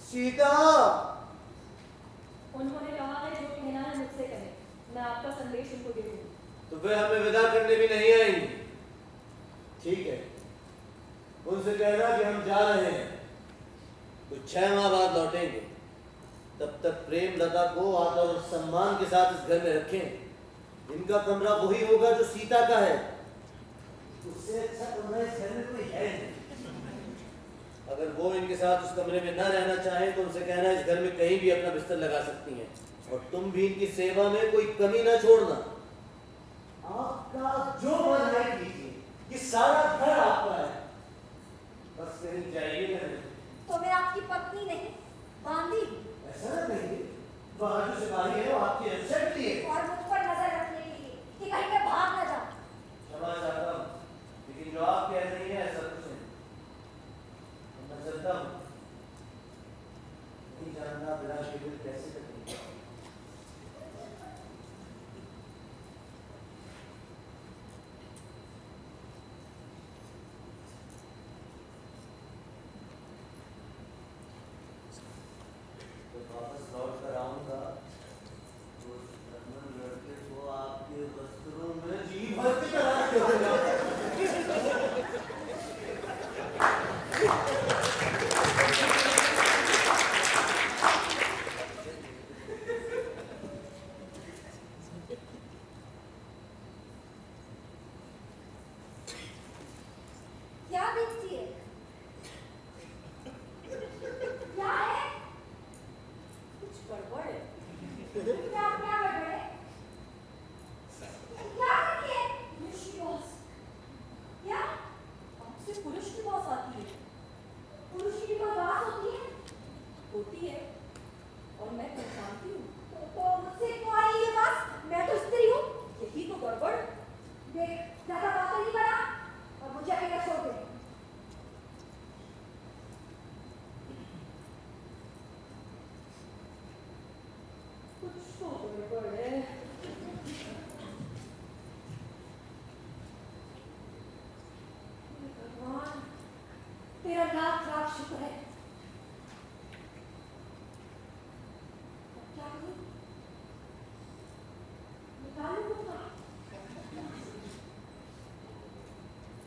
सीता उन्होंने कहा है जो कहना है मुझसे कहें, मैं आपका संदेश उनको दे दूंगी। तो वे हमें विदा करने भी नहीं आएंगे। ठीक है, उनसे कहना कि हम जा रहे हैं, कुछ 6 माह बाद लौटेंगे। तब तक प्रेम लता को आदर और सम्मान के साथ इस घर में रखें। इनका कमरा वही होगा जो सीता का है। उससे अच्छा कमरा इस घर में कोई है नहीं। अगर वो इनके साथ उस कमरे में न रहना चाहे तो उनसे कहना इस घर में कहीं भी अपना बिस्तर लगा सकती हैं। और तुम भी इनकी सेवा में कोई कमी ना छोड़ना। आपका जो मन है कीजिए, ये सारा घर आपका है। बस कहीं जाइए नहीं। तो मैं आपकी पत्नी नहीं, बांदी। ऐसा ना कहिए। वहाँ जो सिपाही है वो आपकी रक्षा के लिए और मुझ पर नजर रखने के लिए कि कहीं मैं भाग न जाऊं। क्षमा चाहता हूँ, लेकिन जो आप कह रही हैं ऐसा कुछ नहीं। मैं चलता हूँ। विराट के दिन कैसे कटेंगे? जब वापस लौट कर आऊंगा तो उस ब्राह्मण लड़के को आपके वस्त्रों में जी भर के तलाश करूंगा। क्या देखती है? क्या है? कुछ गड़बड़ है। क्या क्या गड़बड़ है? क्या करती है? पुरुष की बॉस। क्या? आपसे पुरुष की बॉस आती है? पुरुष की कोई बात होती है? होती है। और मैं पहचानती हूँ। तो मुझसे क्यों आई ये बात? मैं तो स्त्री हूँ। यही तो गड़बड़। देख, ज्यादा बात नहीं करा और मुझे अकेला छोड़ दे। कुछ तो गड़बड़ है। भगवान, तेरा लाख लाख शुक्र है। अब क्या करूं? निकालूं दूंगा।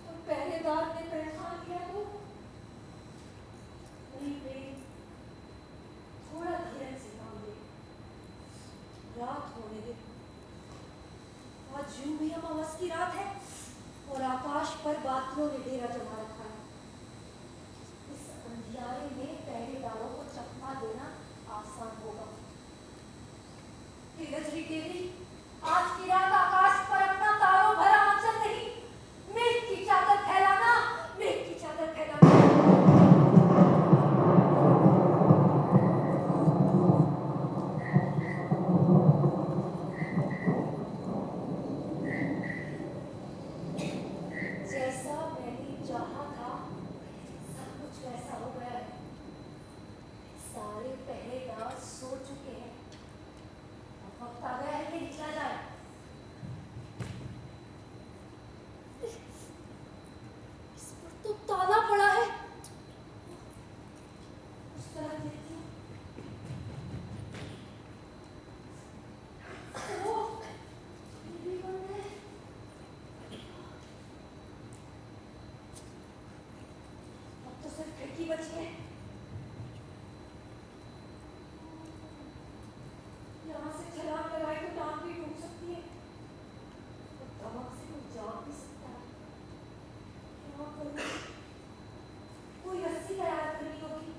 और पहरेदार ने पहचान लिया तो नहीं प्रेम, थोड़ा धीरज से काम ले। रात होने दे। आज यूं भी अमावस की रात है और आकाश पर बादलों ने डेरा जमा रखा है। इस अंधियारे में पहरेदारों को चकमा देना आसान होगा। हे गजरी देवी, आज की रात आकाश पर अपना तारों भरा आंचल नहीं, मेघ की चादर फैलाना, मेघ की चादर फैलाना। जैसा मैंने चाहा था सब कुछ वैसा हो गया है। सारे पहरेदार सो चुके हैं। अब वक्त आ गया है कि निकला जाए। इस पर तो ताला पड़ा है। उस तरफ देखती हूँ। ओह, ये भी बंद है। अब तो सिर्फ खिड़की बची है। यहाँ से छलांग लगाए तो टांग भी टूट सकती है और दमक से कोई जाग भी सकता है। क्या करूं? कोई रस्सी तैयार करनी होगी।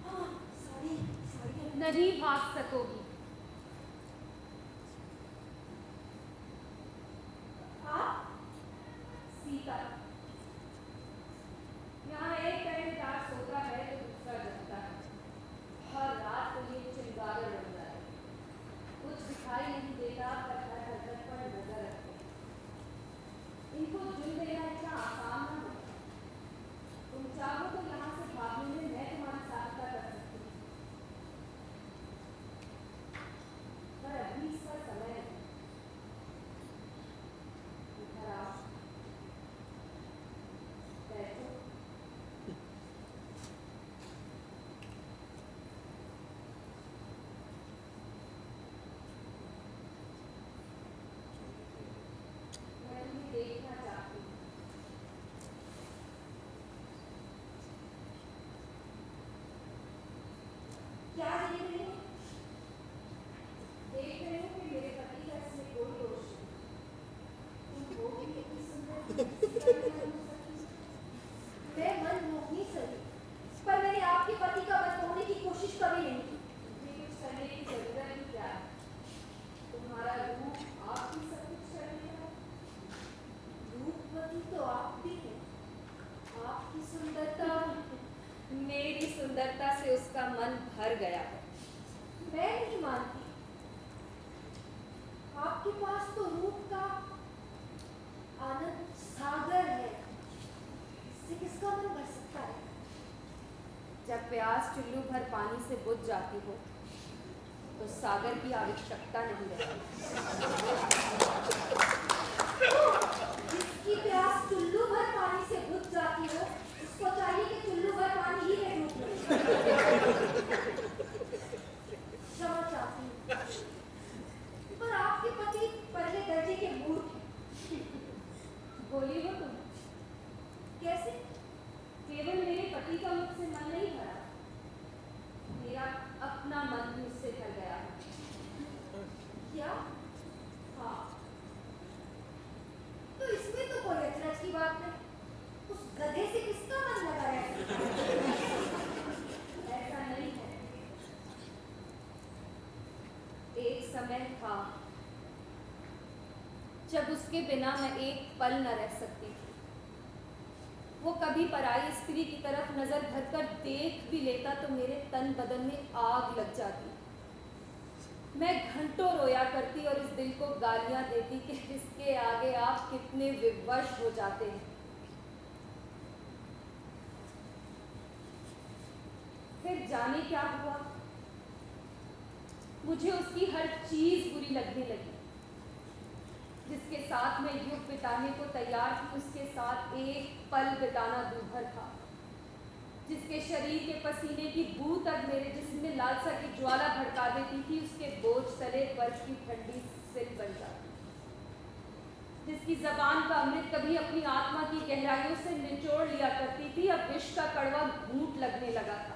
हाँ, साड़ी साड़ी है। नहीं भाग सकोगी। आप? सीता, यहाँ एक पहरेदार सोता है तो दूसरा जगता है। हर रात को ये चिंगारे लग जाए। कुछ दिखाई नहीं देता पर हर हरकत पर नजर रखते हैं। इनको जुल देना इतना आसान न होता। तुम चाहो तो यहाँ से भागने में मैं तुम्हारी सहायता कर सकती हूँ। पर अभी इसका समय नहीं। इधर आओ। बैठो। मैं तुम्हें देखना चाहती हूँ। क्या देख रही हो? देख रही हूँ कि मेरे पति का इसमें कोई दोष नहीं। तुम हो भी कितनी सुंदर। मैं मनमोहनी सही, पर मैंने आपके पति का बस होने की कोशिश कभी नहीं की। मुझे कुछ करने की जरूरत ही क्या है? तुम्हारा रूप आप ही सब कुछ कर देगा। रूपवती तो आप भी हैं। आपकी सुंदरता मेरी सुंदरता से उसका मन भर गया है। मैं नहीं मानती। आपके पास तो रूप का आनंद सागर है। इससे किसका मन भर सकता है? जब प्यास चुल्लू भर पानी से बुझ जाती हो तो सागर की आवश्यकता नहीं रहती। जिसकी प्यास चुल्लू भर पानी से बुझ जाती हो उसको चाहिए कि चुल्लू भर पानी ही में डूब जाए। क्षमा चाहती हूँ, पर आपके पति पहले दर्जे के मूर्ख हैं। बोली हो तुम, कैसे? केवल मेरे पति का मुझसे मन नहीं भरा, मेरा अपना मन भी उससे भर गया। क्या? हाँ, तो इसमें तो कोई अचरज की बात नहीं। उस गधे से किसका मन लगा है? ऐसा नहीं है। एक समय था जब उसके बिना मैं एक पल न रह सकती थी। वो कभी पराई स्त्री की तरफ नजर भरकर देख भी लेता तो मेरे तन बदन में आग लग जाती। मैं घंटों रोया करती और इस दिल को गालियां देती कि इसके आगे आप कितने विवश हो जाते हैं। फिर जाने क्या हुआ, मुझे उसकी हर चीज बुरी लगने लगी। जिसके साथ मैं युग बिताने को तैयार थी उसके साथ एक पल बिताना दूभर था। जिसके शरीर के पसीने की बू तक मेरे जिस्म में लालसा की ज्वाला भड़का देती थी उसके बोझ तले बर्फ की ठंडी सिल बन जाती। जिसकी जबान का अमृत कभी अपनी आत्मा की गहराइयों से निचोड़ लिया करती थी अब विष का कड़वा घूंट लगने लगा था।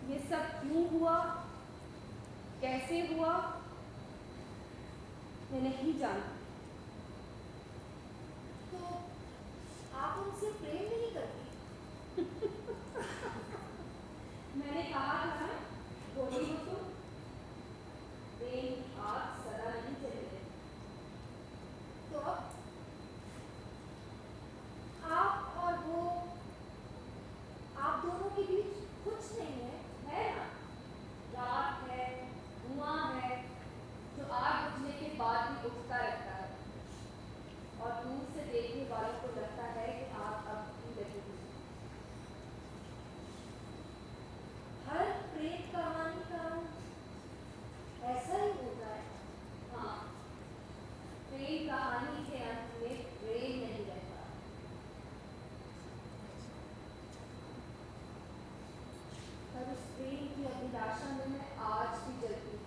ये सब क्यों हुआ, कैसे हुआ, मैं नहीं जानती। तो आप उनसे प्रेम नहीं करती? मैंने कहा था ना, बोली हो तो प्रेम आग सदा नहीं चले। तो अब आप और वो, आप दोनों के बीच कुछ नहीं है, है ना? रात है, धुआं है जो आग बुझने के बाद भी उठता रहता है और दूर से देखने वालों को लगता है कि आग अब भी लगी हुई है। हर प्रेम कहानी का ऐसा ही होता है। हाँ, प्रेम कहानी के अंत में प्रेम नहीं रहता। पर उस प्रेम की अभिलाषा में मैं आज भी जलती हूँ।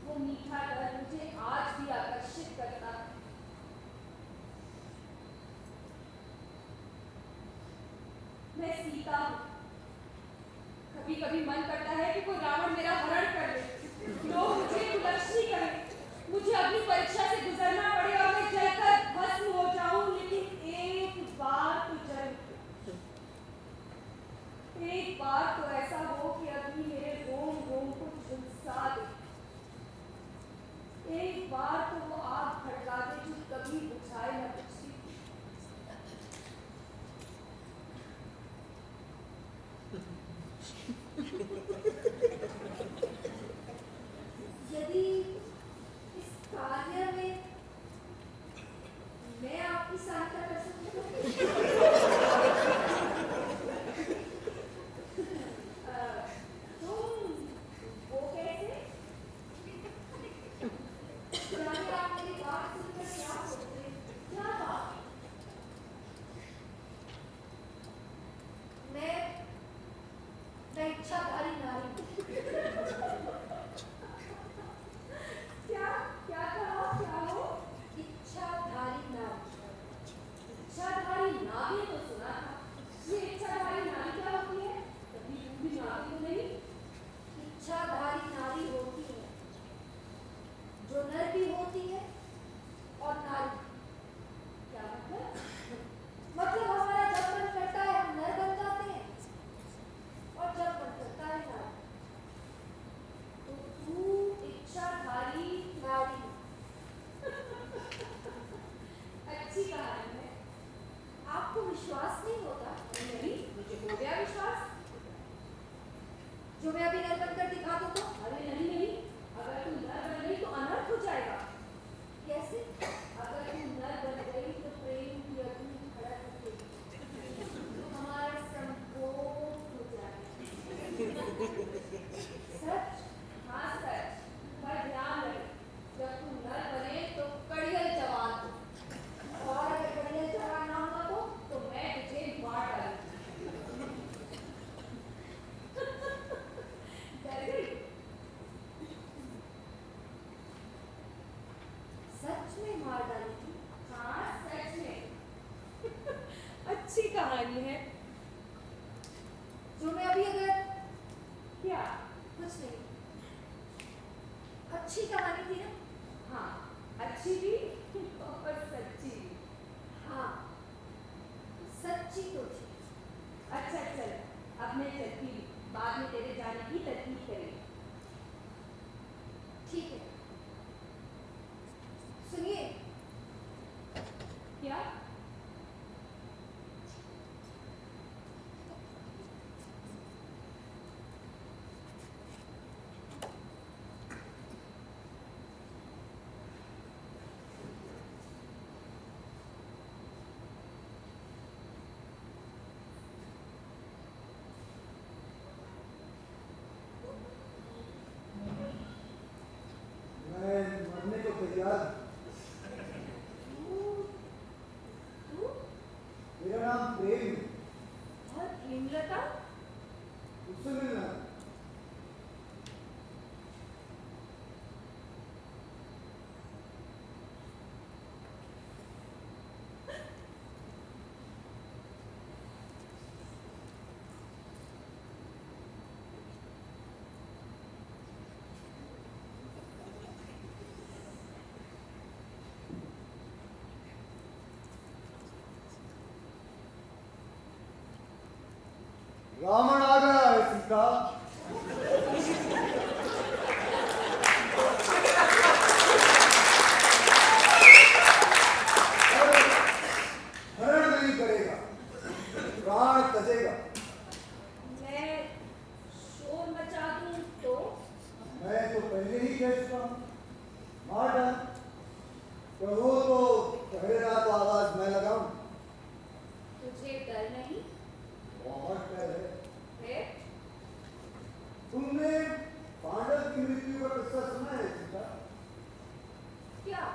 वो मीठा डर मुझे आज भी आकर्षित करता है। मैं सीता हूँ। कभी कभी मन करता है कि कोई रावण मेरा हरण कर ले, लोग मुझे कुलक्षणी करें, मुझे अग्नि परीक्षा से गुजरना पड़े और मैं जलकर भस्म हो जाऊं, लेकिन एक बार तो एक बार तो ऐसा हो कि अग्नि मेरे रोम रोम को झुलसा दे। एक बार तो वो आग भड़का दे जो कभी बुझाए न बुझती। यदि इस कार्य में मैं आपकी सहायता कर सकती हूँ वो कैसे? जाने आप मेरी बात सुनकर क्या सोचते हैं? क्या बात? मैं इच्छाधारी नारी हूँ। क्या क्या कहा, क्या हो? इच्छाधारी नारी। इच्छाधारी नारी तो सुना था, ये इच्छाधारी नारी क्या होती है? कभी भी नारी तो नहीं। इच्छाधारी नारी होती है जो नर भी होती है और नारी। क्या मतलब? मतलब हमारा जब मन करता है हम नर बन जाते हैं और जब मन करता है नारी। तो तू इच्छाधारी नारी। अच्छी कहानी है। आपको विश्वास नहीं होता? नहीं, मुझे हो गया विश्वास। जो मैं अभी नर बनकर दिखा दूँ तो? अरे नहीं नहीं, अगर तू नर बन गई तो अनर्थ हो जाएगा। कैसे? अगर तू नर बन गई तो प्रेम की अग्नि भड़क कहानी है? जो मैं अभी अगर क्या? कुछ नहीं, अच्छी कहानी थी ना? हाँ, अच्छी भी और सच्ची भी। हाँ, सच्ची तो थी। अच्छा चल, अब मैं चलती हूँ, बाद में तेरे जाने की तरकीब करेंगे। ठीक है, सुनिए। क्या? मैं मरने को तैयार हूं। तू मेरा नाम प्रेम है। और हेमलता? उससे मिलना है। रावण आ गया है सीता। हरण नहीं करेगा, प्राण तजेगा। मैं शोर मचा दूं तो? मैं तो पहले ही कह चुका हूं, मार डाल। कहो तो पहरेदार को आवाज मैं लगाऊं। तुझे डर नहीं? बहुत डर है। फिर तुमने पांडव की मृत्यु का किस्सा सुना है सीता? क्या?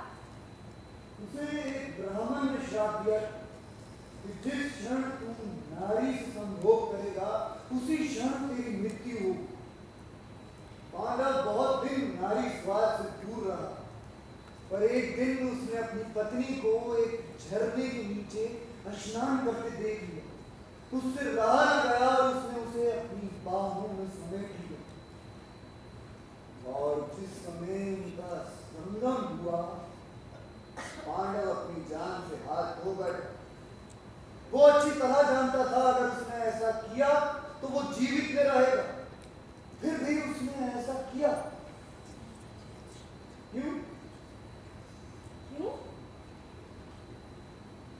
उसे एक ब्राह्मण ने श्राप दिया कि जिस क्षण तुम नारी से संभोग करेगा उसी क्षण तेरी मृत्यु होगी। पांडव बहुत दिन नारी स्वाद से दूर रहा, पर एक दिन उसने अपनी पत्नी को एक झरने के नीचे स्नान करते देख लिया। उससे रहा न गया और उसने उसे अपनी बाहों में समेट लिया। और जिस समय उनका संगम हुआ, पांडव अपनी जान से हाथ धो बैठा। वो अच्छी तरह जानता था अगर उसने ऐसा किया तो वो जीवित में रहेगा, फिर भी उसने ऐसा किया। क्यों? क्यों?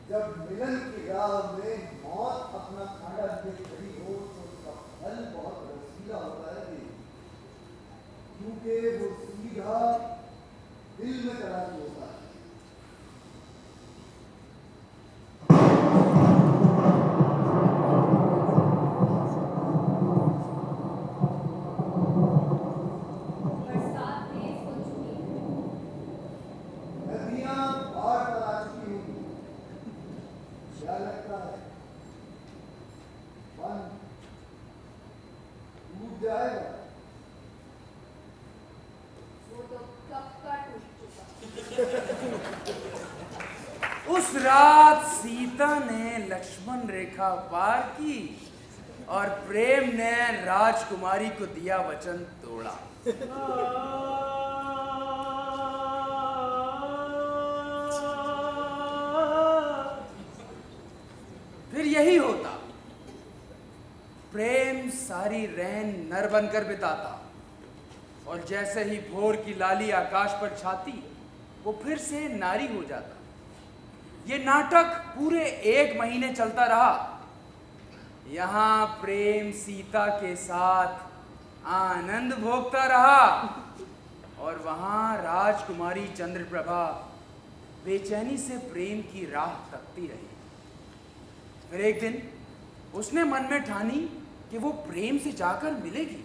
जब मिलन की राह में मौत अपना खाना लिए खड़ी हो तो उसका फल बहुत रसीला होता है, क्योंकि वो सीधा दिल में तराजू होता है। बरसात तेज हो चुकी है। नदियां बाढ़ पर आ चुकी होंगी। क्या लगता है वन टूट जाएगा? वो तो कब का टूट चुका। उस रात सीता ने लक्ष्मण रेखा पार की और प्रेम ने राजकुमारी को दिया वचन तोड़ा। फिर यही होता। प्रेम सारी रैन नर बनकर बिताता और जैसे ही भोर की लाली आकाश पर छाती, वो फिर से नारी हो जाता। ये नाटक पूरे 1 महीने चलता रहा। यहाँ प्रेम सीता के साथ आनंद भोगता रहा और वहाँ राजकुमारी चंद्रप्रभा बेचैनी से प्रेम की राह तकती रही। फिर एक दिन उसने मन में ठानी कि वो प्रेम से जाकर मिलेगी।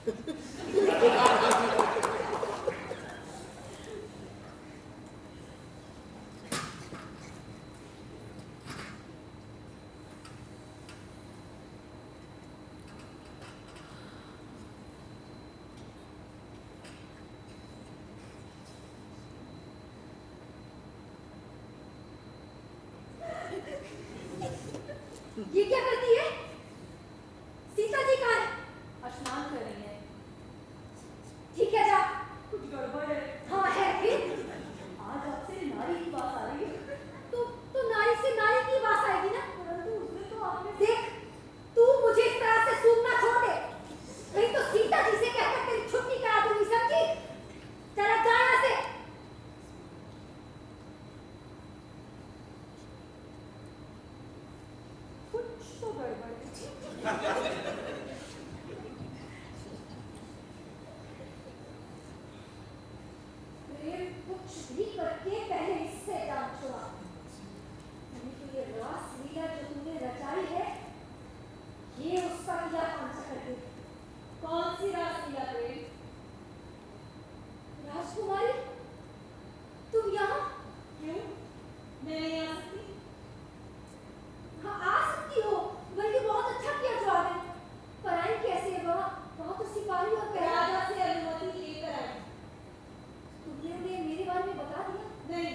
ये क्या करती है? सीता जी कहाँ है? स्नान कर रही है। ठीक है जा। कुछ गड़बड़ है। हाँ है फिर? आज आपसे नारी की बात आ रही है। तो नारी से नारी की बात आएगी ना? परंतु उसने तो आपने देख, तू मुझे इस तरह से सूंघना छोड़ दे। नहीं तो सीता जी से कहकर तेरी छुट्टी करा दूंगी, समझी? चला जा यहाँ से। कुछ तो गड़बड़ है। प्रेम कुछ भी करके पहले इससे जान छुड़ा। नहीं तो ये रास लीला जो तूने रचाई है, ये उसका किया पांचा कर दे। कौन सी रास लीला प्रेम? राजकुमारी, तुम यहाँ? क्यों? मैं नहीं आ सकती? हाँ आ सकती हो, बल्कि बहुत अच्छा किया जो आ गई। पर आई कैसे है वहाँ? वहाँ तो सिपाही और पहरा। राजा से अनुमति लेकर आई। तुमने उन्हें मेरे बारे में बता दिया? नहीं,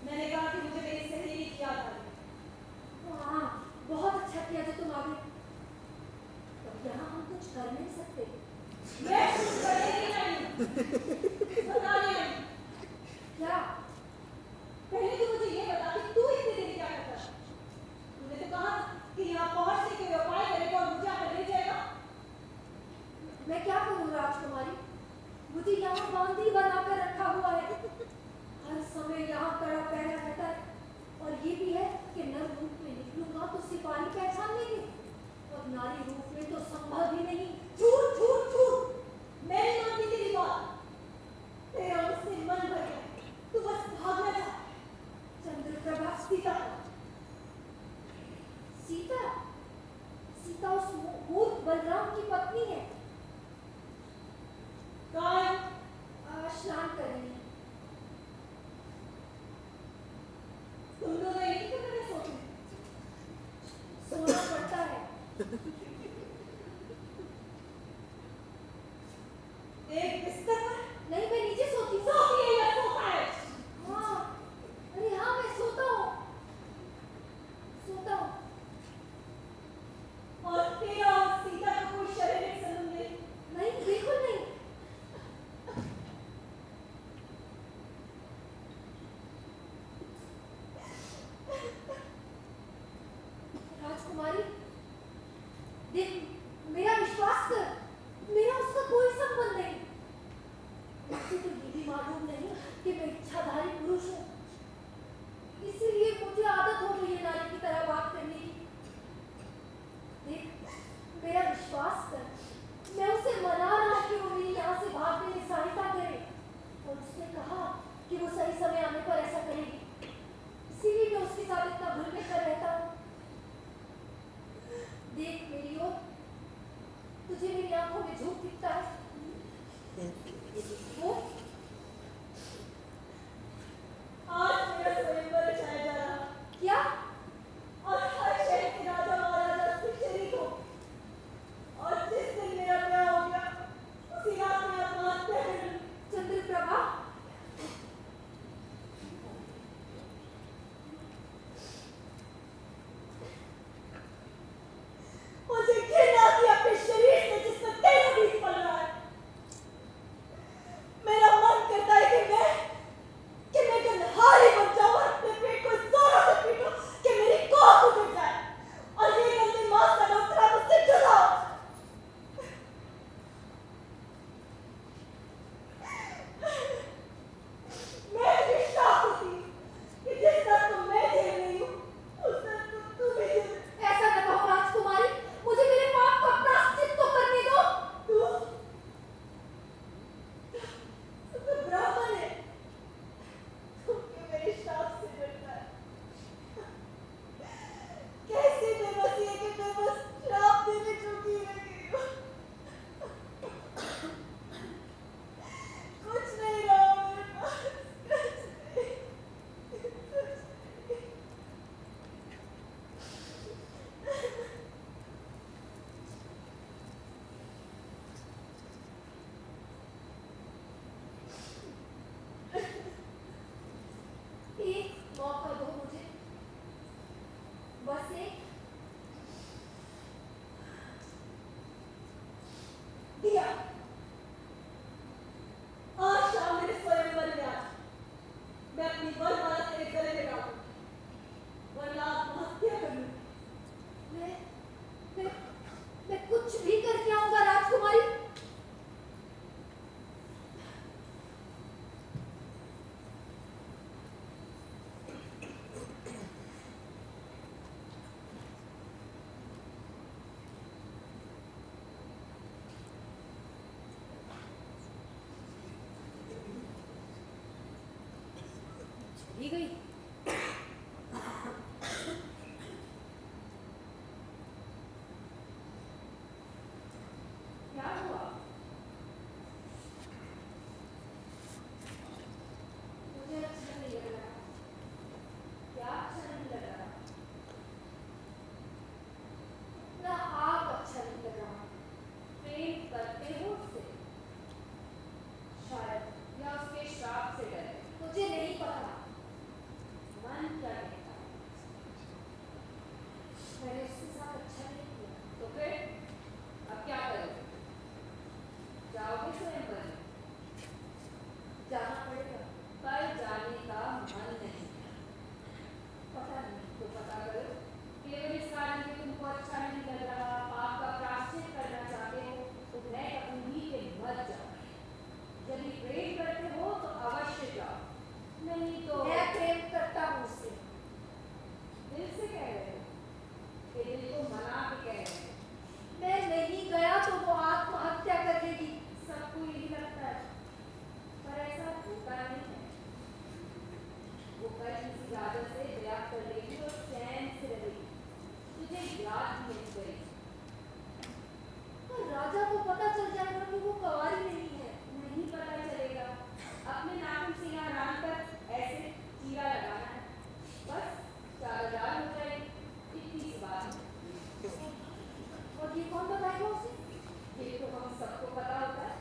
मैंने कहा कि मुझे मेरी सहेली की याद आ गई। हाँ, बहुत अच्छा किया जो तुम आ गई। तो यहाँ हम कुछ कर नहीं सकते। मैं कुछ करेगी नहीं। बताने आई। क्या? पहले तो मुझे ये बता कि तू इतनी देर क्या करता है? तूने तो कहा कि यहाँ पहुँचने के उपाय करेगा और मुझे आकर ले जाएगा। मैं क्या करूँ राजकुमारी? मुझे यहाँ बांदी बनाकर रखा हुआ है। हर समय यहाँ कड़ा पहरा रहता है। और ये भी है कि नर रूप में निकलूंगा तो सिपाही पहचान लेंगे, और नारी रूप में तो संभव ही नहीं। झूठ झूठ झूठ। मैं नहीं मानती तेरी बात। तेरा मुझसे मन भर गया। तू बस भागना चाह। चंद्रप्रभा, सीता सीता सीता उस मूर्ख बलराम की पत्नी है। कहाँ है? स्नान कर रही है। तुम दोनों एक ही कमरे में सोते हो? सोना पड़ता है। एक बिस्तर पर? नहीं, मैं नीचे सोती हूँ। सोती है या सोता है? हाँ, अरे हाँ, मैं सोता हूँ, सोता हूँ। और तेरा और सीता का कोई शारीरिक संबंध नहीं? नहीं, बिल्कुल नहीं। राजकुमारी, देख, मेरा विश्वास कर, मेरा उसका कोई संबंध नहीं। मुझे तो ये भी मालूम नहीं कि मैं इच्छाधारी पुरुष हूँ, इसीलिए मुझे आदत हो गई है नारी की तरह बात करने की। देख, मेरा विश्वास कर, मैं उसे मना रहा कि वो मेरी यहाँ से भागने में सहायता करे, और उसने कहा कि वो सही समय आने पर ऐसा करेगी। इसीलिए मैं उसके साथ इतना घुल मिल कर रहता हूँ। देख मेरी ओर, तुझे मेरी आंखों में झूठ दिखता है? वो आज मेरा स्वयंवर रचाया जा रहा। क्या? और हर शहर के राजा महाराजा उसके शरीक हो। और जिस दिन मेरा ब्याह हो गया, उसी रात में आत्महत्या कर ली। चंद्रप्रभा, मुझे घृणा थी अपने शरीर से जिसमें तेरा बीज पल रहा है। मेरा दिया। आज शाम मेरे स्वयंवर में आज मैं अपनी वरमाला तेरे गले में डालूं, वरना आत्महत्या कर लूं। मैं कुछ भी करके आऊंगा राजकुमारी। चली गई। क्या हुआ? मुझे अच्छा नहीं लग रहा। क्या अच्छा नहीं लग रहा? ना आप अच्छा नहीं लग रहा। प्रेम करते हो उससे? शायद, या उसके श्राप से डरे। मुझे नहीं पता। मन क्या कहता है? मैंने उसके साथ अच्छा नहीं किया। तो फिर अब क्या करोगे? जाओगे स्वयंवर में? जाना पड़ेगा, पर जाने का मन नहीं। पता नहीं, तो पता करो। केवल इस कारण कि तुमको अच्छा नहीं लग रहा, पाप का प्रायश्चित करना चाहते हो, तो मैं कहूंगी कि मत जाओ। यदि प्रेम करते हो तो अवश्य जाओ, नहीं तो मैं प्रेम करता हूँ उससे। दिल से कह रहे हो कि दिल को मना के कह रहे हो? मैं नहीं गया तो वो आत्महत्या कर लेगी। सबको यही लगता है, पर ऐसा होता नहीं है। वो कल किसी राजा से ब्याह कर लेगी और चैन से रहेगी। तुझे याद भी नहीं करेगी। पर राजा को पता चल जाएगा कि वो कुंवारी नहीं है। नहीं पता चलेगा। अपने नाखून से यहाँ रान कर ऐसे चीरा लगाना है, बस चारदार हो जाएगी। इतनी सी बात है। और ये कौन बताएगा उसे? ये तो हम सबको पता होता है।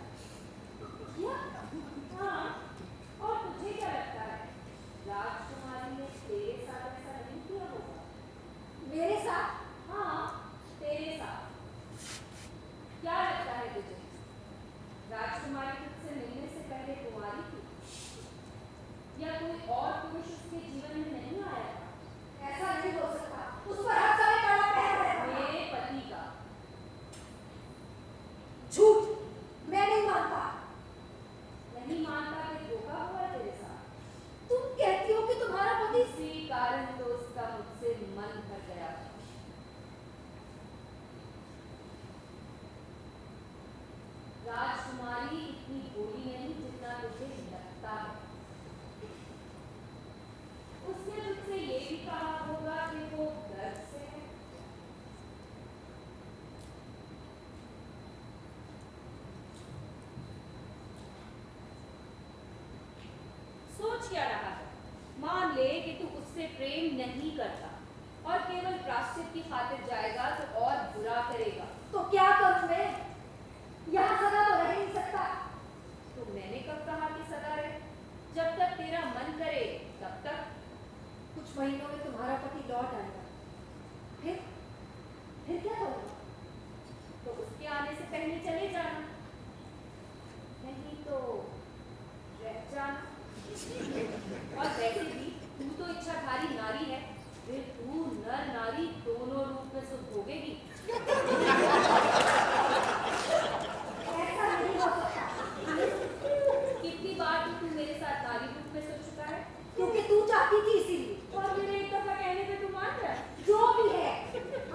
क्या? हाँ, और तुझे क्या लगता है? राजकुमारी ने तेरे साथ ऐसा नहीं किया होगा? मेरे साथ? हाँ, तेरे साथ। क्या लगता है तुझे? राजकुमारी तुझसे मिलने से पहले कुंवारी थी, या कोई और पुरुष उसके जीवन में नहीं आया था? ऐसा नहीं हो सकता। उस पर हर समय काला पहरा है मेरे पति का। झूठ। मैं नहीं मानता। नहीं मानता कि धोखा हुआ तेरे साथ? तुम कहती हो कि तुम्हारा पति इसी कारण तो उसका मुझसे मन भर गया था। राजकुमारी इतनी बुरी नहीं जितना तुझे लगता है। उसने तुझसे ये भी कहा होगा कि वो गर्व से है। सोच क्या रहा है? मान ले कि तू उससे प्रेम नहीं करता और केवल प्रायश्चित की खातिर जाएगा तो और बुरा करेगा। तो क्या करूं मैं? यहाँ सदा तो रह नहीं सकता। तो मैंने कब कहा कि सदा रहे? जब तक तेरा मन करे तब तक। कुछ महीनों में तुम्हारा पति लौट आएगा, फिर क्या करोगे? तो उसके आने से पहले चले जाना, नहीं तो रह जाना। और वैसे भी तू तो इच्छाधारी नारी है, फिर तू नर नारी दोनों रूप में सुख भोगेगी। ऐसा नहीं हो सकता। कितनी बार तो तू मेरे साथ नारी रूप में सुख चुका है? क्योंकि तू चाहती थी इसीलिए। और मेरे एक दफा कहने पे तू मान रहा है? जो भी है,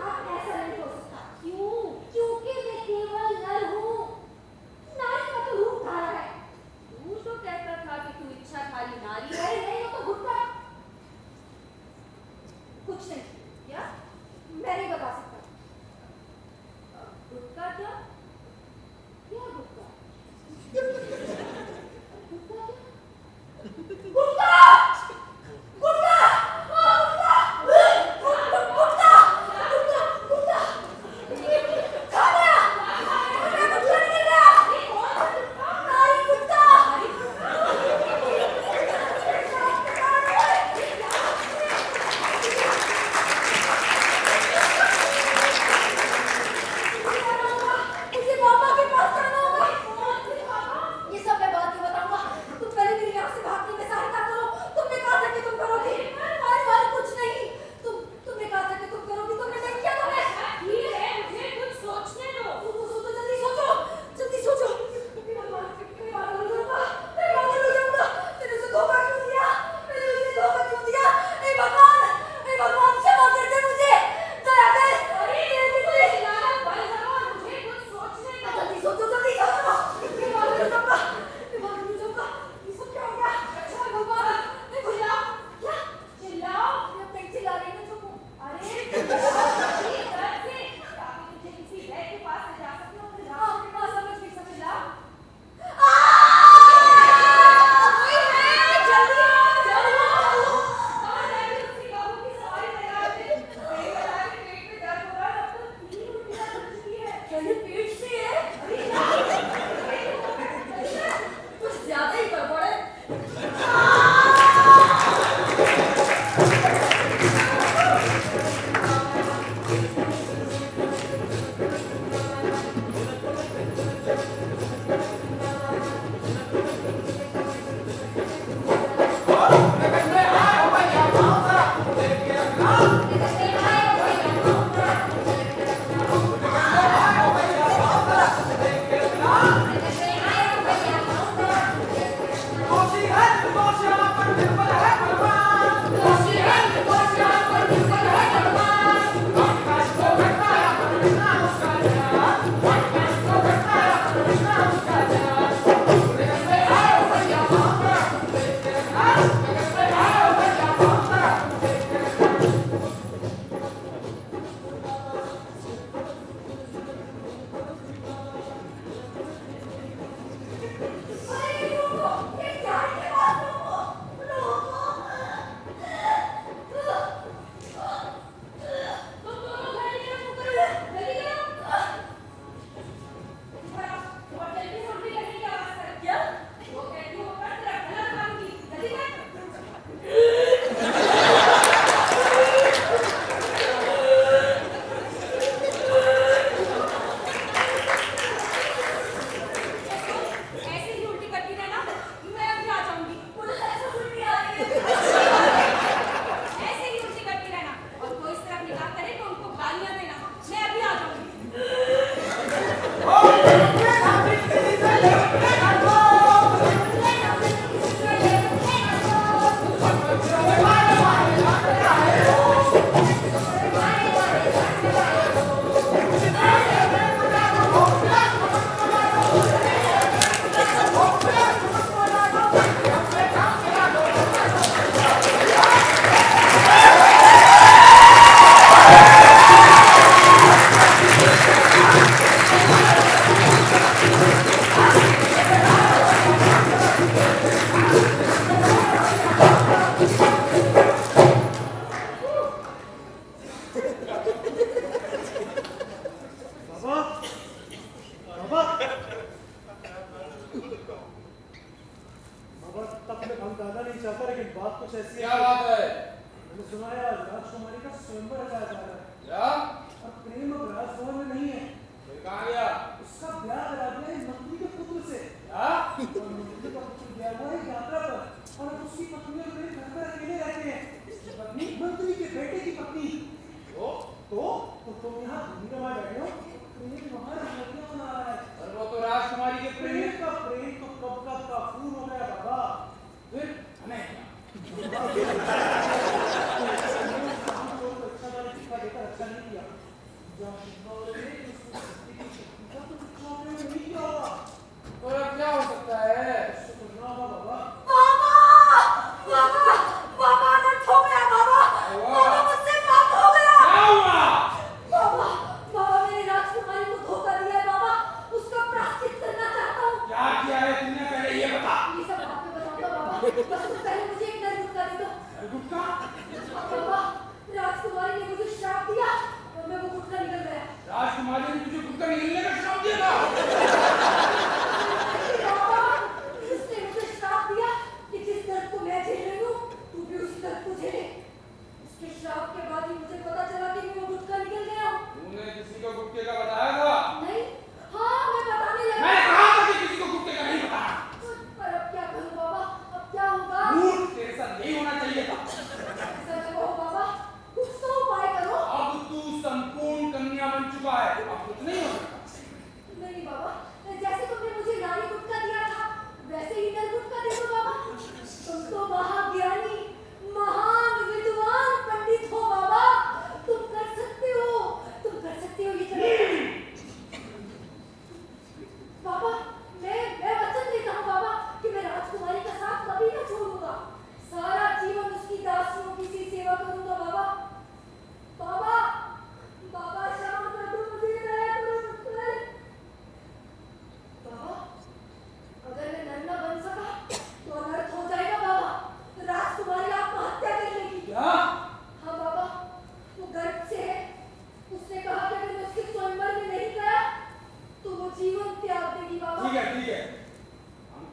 आप ऐसा नहीं हो सकता। क्यों? क्योंकि मैं केवल नर हूँ। नारी का तो रूप धारा है। तू तो कहता था कि तू इच्छाधारी नारी है। नहीं, वो तो गुप्ता। कुछ नहीं। क्या? मैं नहीं बता सकता। गुप्ता क्या? क्या गुप्ता? गुप्ता क्या? गुप्ता! गुप्ता! पीठ सी है। कुछ ज्यादा ही गड़बड़ है।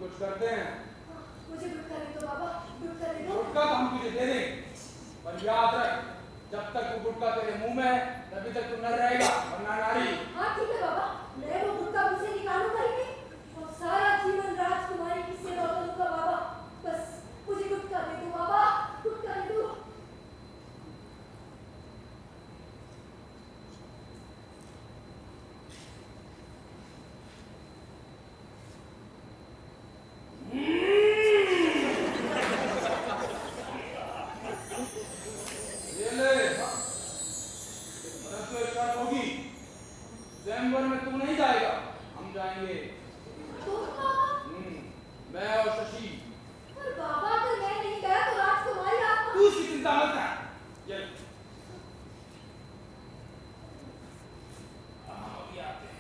कुछ करते हैं। मुझे गुटखा दे दो बाबा, गुटखा दे दो। गुटखा तो हम तुझे दे देंगे, पर याद रख, जब तक वो गुटखा तेरे मुंह में है तभी तक तू नर रहेगा, वरना नारी। हाँ ठीक है बाबा, मैं वो गुटखा मुझसे निकालूंगा ही नहीं और सारा जीवन राजकुमारी की सेवा करूंगा बाबा। बस मुझे गुटखा दे दो बाबा, गुटखा दे दो। स्वयंवर में तू नहीं जाएगा, हम जाएंगे। तुम बाबा? मैं और शशि। पर बाबा अगर मैं नहीं गया तो राजकुमारी आप। तू इसकी चिंता मत कर। ये अभी आते हैं।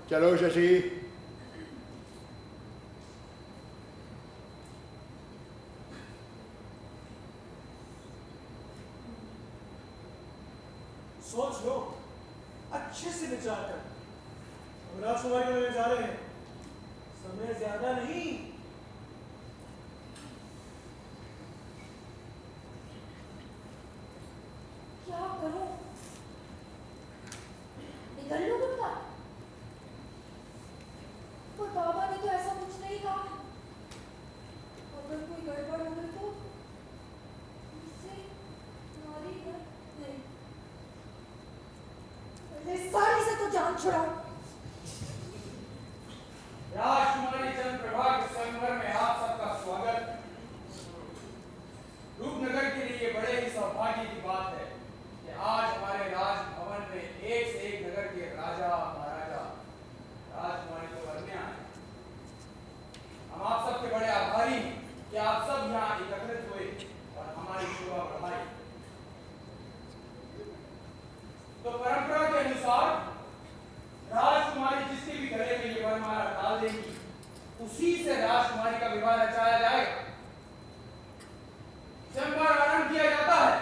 चलो शशि, सोच लो, अच्छे से विचार कर। राजकुमारी को लेने जा रहे हैं, समय ज्यादा नहीं। क्या करूं? निकल लूं गुटखा? पर बाबा ने तो ऐसा कुछ नहीं कहा। अगर कोई गड़बड़ हो गई तो मुझसे नारी नहीं। इस सारी से तो जान छुड़ाओ। राजकुमारी चंद्रप्रभा के स्वयंवर में आप सबका स्वागत। रूपनगर के लिए बड़े ही सौभाग्य की बात है कि आज हमारे राजभवन में एक से एक नगर के राजा महाराजा राजकुमारी को वरने आए। हम आप सबके बड़े आभारी हैं कि आप सब यहाँ एकत्रित हुए और हमारी शोभा बढ़ाई। तो परंपरा के अनुसार राजकुमारी जिसके भी गले में ये वरमाला डाल देगी, उसी से राजकुमारी का विवाह रचाया जाएगा। स्वयंवर आरंभ किया जाता है।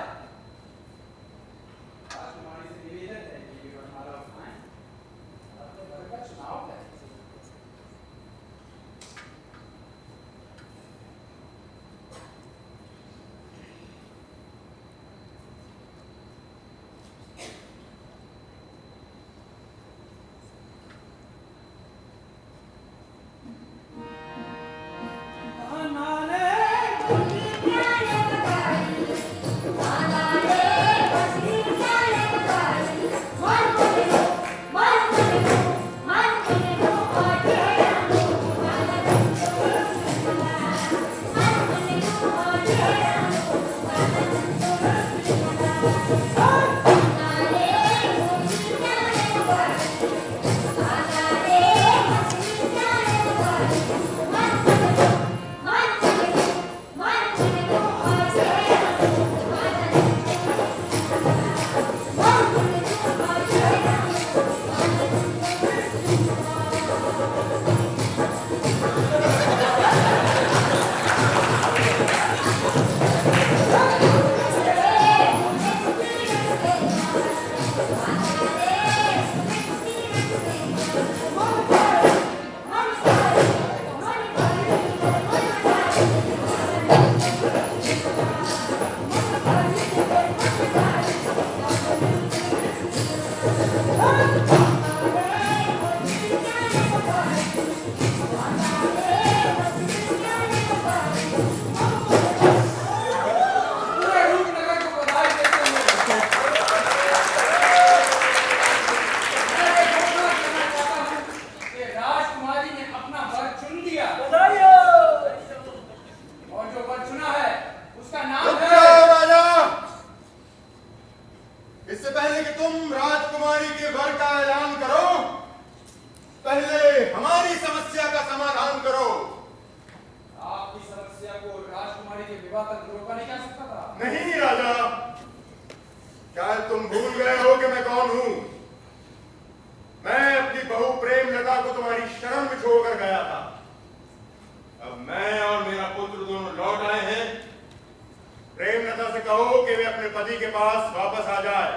अपने पति के पास वापस आ जाए।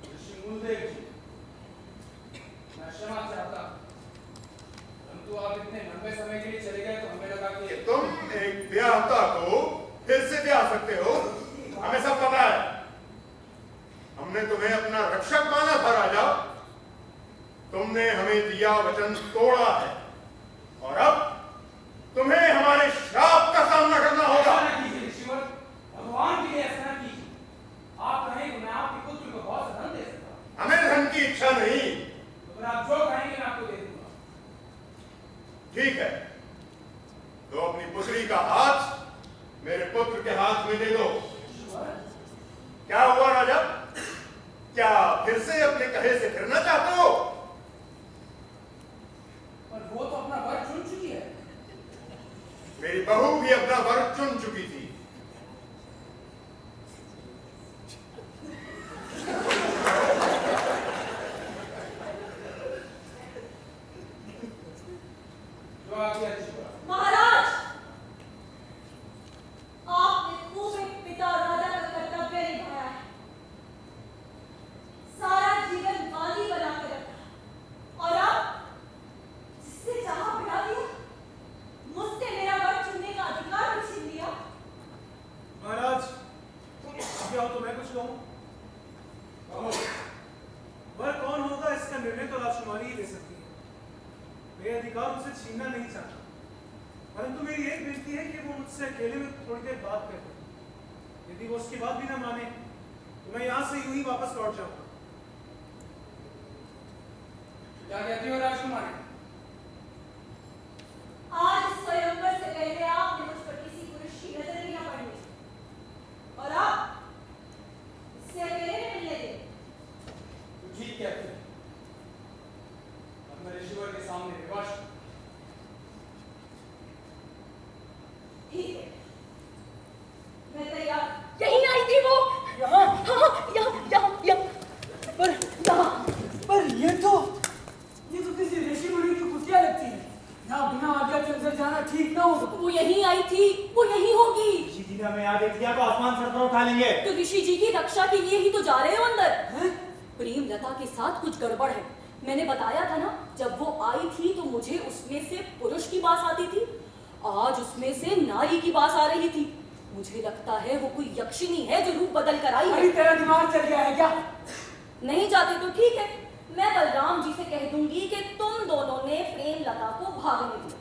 ऋषि मूलदेव जी, मैं क्षमा चाहता हूं, परंतु आप इतने लंबे समय के लिए चले गए तो हमें लगा कि तुम एक ब्याहता को फिर से ब्याह सकते हो, हमें सब पता है। हमने तुम्हें अपना रक्षक माना था राजा, तुमने हमें दिया वचन तोड़ा है और अब तुम्हें हमारे श्राप का सामना करना होगा। ऐसा ना कीजिए ऋषिवर, भगवान के लिए ऐसा ना कीजिए। आप कहें तो मैं आपके पुत्र को बहुत धन दे सकता हूं। हमें धन की इच्छा नहीं। तो फिर आप जो कहेंगे मैं आपको दे दूंगा। ठीक है, तो अपनी पुत्री का हाथ मेरे पुत्र के हाथ में दे दो। क्या हुआ राजा, क्या फिर से अपने कहे से फिरना चाहते हो? पर वो तो अपना वर चुन चुकी है। मेरी बहू भी अपना वर चुन चुकी थी। जो आगे अच्छी बात। महाराज, आपने खूब एक पिता राजा का कर्तव्य निभाया है। सारा जीवन बागी बना के रखा और अब जिससे चाहा बिठा दिया, मुझसे मेरा वर चुनने का अधिकार भी छीन लिया। महाराज, अब आओ तो मैं कुछ कहूं। वर कौन होगा इसका निर्णय तो राजकुमारी ही ले सकती है। मैं अधिकार उसे छीनना नहीं चाहता, परंतु मेरी एक विनती है कि वो मुझसे अकेले में थोड़ी देर बात कर ले। यदि वो उसकी बात भी ना माने तो मैं यहाँ से यूं ही वापस लौट जाऊंगा। क्या कहती हो राजकुमारी? आज स्वयंवर से पहले आपने मुझ पर किसी पुरुष की नजर भी न पड़ने और आप इससे अकेले में मिलने दे। तो ठीक कहते हैं। अब मैं ऋषिवर के सामने विवश हूं। ठीक है, मैं तैयार। यहीं आई थी वो। यहाँ हाँ, यहाँ। पर ये तो किसी ऋषि मुनि की कुटिया लगती है। यहाँ बिना आज्ञा के अंदर जाना ठीक ना होगा। वो यहीं आई थी, वो यहीं होगी। ऋषि जी ने हमें आदेश दिया तो आसमान सर पर उठा लेंगे। तो ऋषि जी की रक्षा के लिए ही तो जा रहे हो अंदर। प्रेम लता के साथ कुछ गड़बड़ है। मैंने बताया था ना, जब वो आई थी तो मुझे उसमें से पुरुष की बात आती थी, आज उसमें से नारी की बात आ रही थी। मुझे लगता है वो कोई यक्षिणी है जो रूप बदल कर आई है। तेरा दिमाग चल गया है क्या? नहीं जाते तो ठीक है, मैं बलराम जी से कह दूंगी कि तुम दोनों ने प्रेम लता को भागने दिया।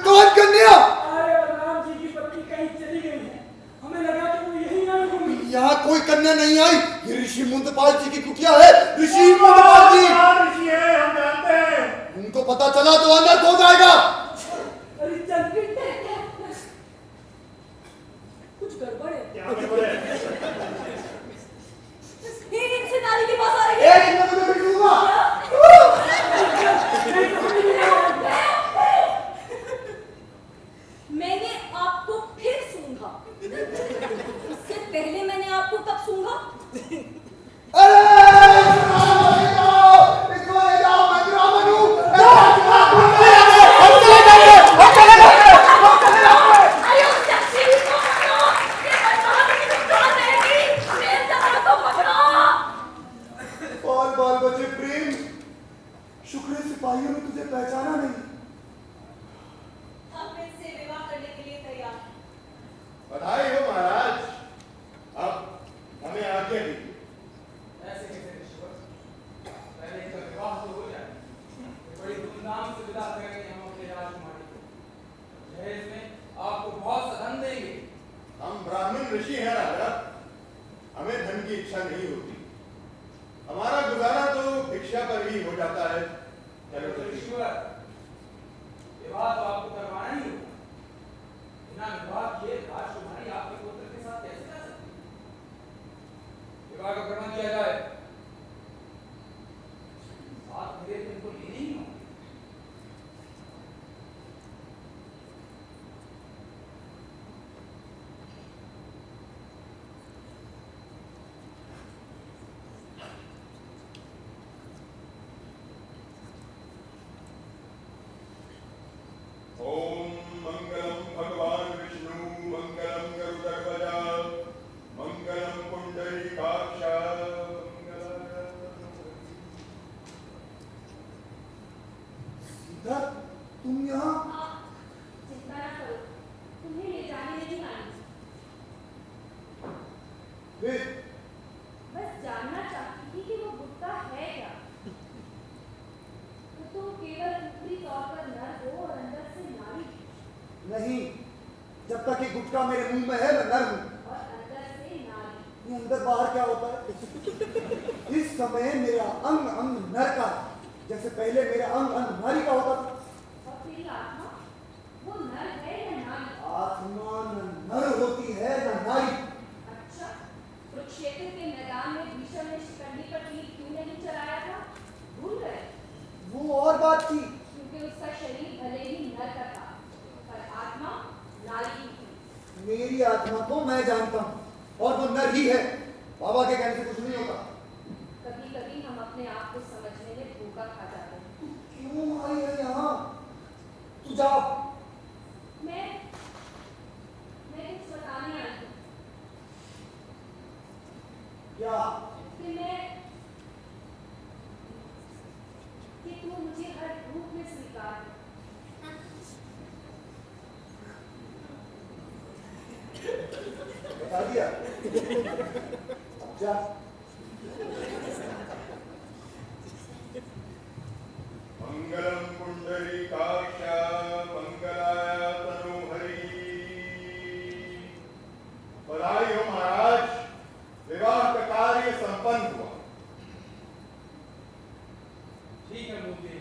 कौन कन्या? अरे बलराम जी की पत्नी कहीं चली गई है, हमें लगा कि वो यहीं आई होगी। यहाँ कोई कन्या नहीं आई, ये ऋषि मुंदपाल जी की कुटिया है। ऋषि मुंदपाल जी ऋषि है, हम जानते हैं। उनको पता चला तो अंदर कौन जाएगा? अरे चल कुछ गड़बड़ है। क्या गड़बड़ है? इनसे नारी के पास आ रही है। एक मिनट में बिठूंगा। मैंने आपको फिर सूंघा। उससे पहले मैंने आपको कब सूंघा? अरे इसको ले जाओ, मैं ब्राह्मण हूँ। हम चले जाएंगे। अरे उस यक्षिणी को पकड़ो, ये बलराम जी की जान रहेगी। प्रेम लता को पकड़ो। बाल बाल बचे प्रेम, शुक्र है सिपाहियों ने तुझे पहचाना नहीं। हम इनसे विवाह करने के लिए तैयार हैं। बधाई हो महाराज, अब हमें आज्ञा दीजिए। ऐसे कैसे ऋषिवर? पहले इनका विवाह तो हो जाए, बड़ी धूमधाम से विदा करेंगे हम अपने राजकुमारी को। दहेज में आपको बहुत सा धन देंगे। हम ब्राह्मण ऋषि हैं राजा, हमें धन की इच्छा नहीं होती। हमारा गुजारा तो भिक्षा पर ही हो जाता है। चलो तो चलिए। ऋषिवर, नहीं, जब तक ये गुटखा मेरे मुंह में है मैं नर हूं। और अंदर से नारी। ये अंदर बाहर क्या होता है? इस समय मेरा अंग अंग नर का है, जैसे पहले मेरा अंग अंग नारी का होता था। और तेरी आत्मा, वो नर है या नारी? आत्मा न नर होती है न नारी। अच्छा, कुरुक्षेत्र के मैदान में भीष्म ने शिखंडी पर तीर क्यों नहीं चलाया था? भूल गए? वो और बात थी। क्योंकि उसका शरीर भले ही नर का था, पर आत्मा नारी की थी। मेरी आत्मा को मैं जानता हूँ और वो नर ही है। बाबा के कहने से कुछ नहीं होता। कभी कभी हम अपने आप को समझने में धोखा खा जाते हैं। तू क्यों आई है यहाँ? तू जा। मैं कुछ बताने आई हूँ क्या? कि तू मुझे हर रूप में स्वीकार कर। बता दिया। अब जा। मंगलम पुंडरीकाक्ष मंगलाय तनोहरि। बधाई हो महाराज, विवाह का कार्य संपन्न हुआ। ठीक है मूर्ति,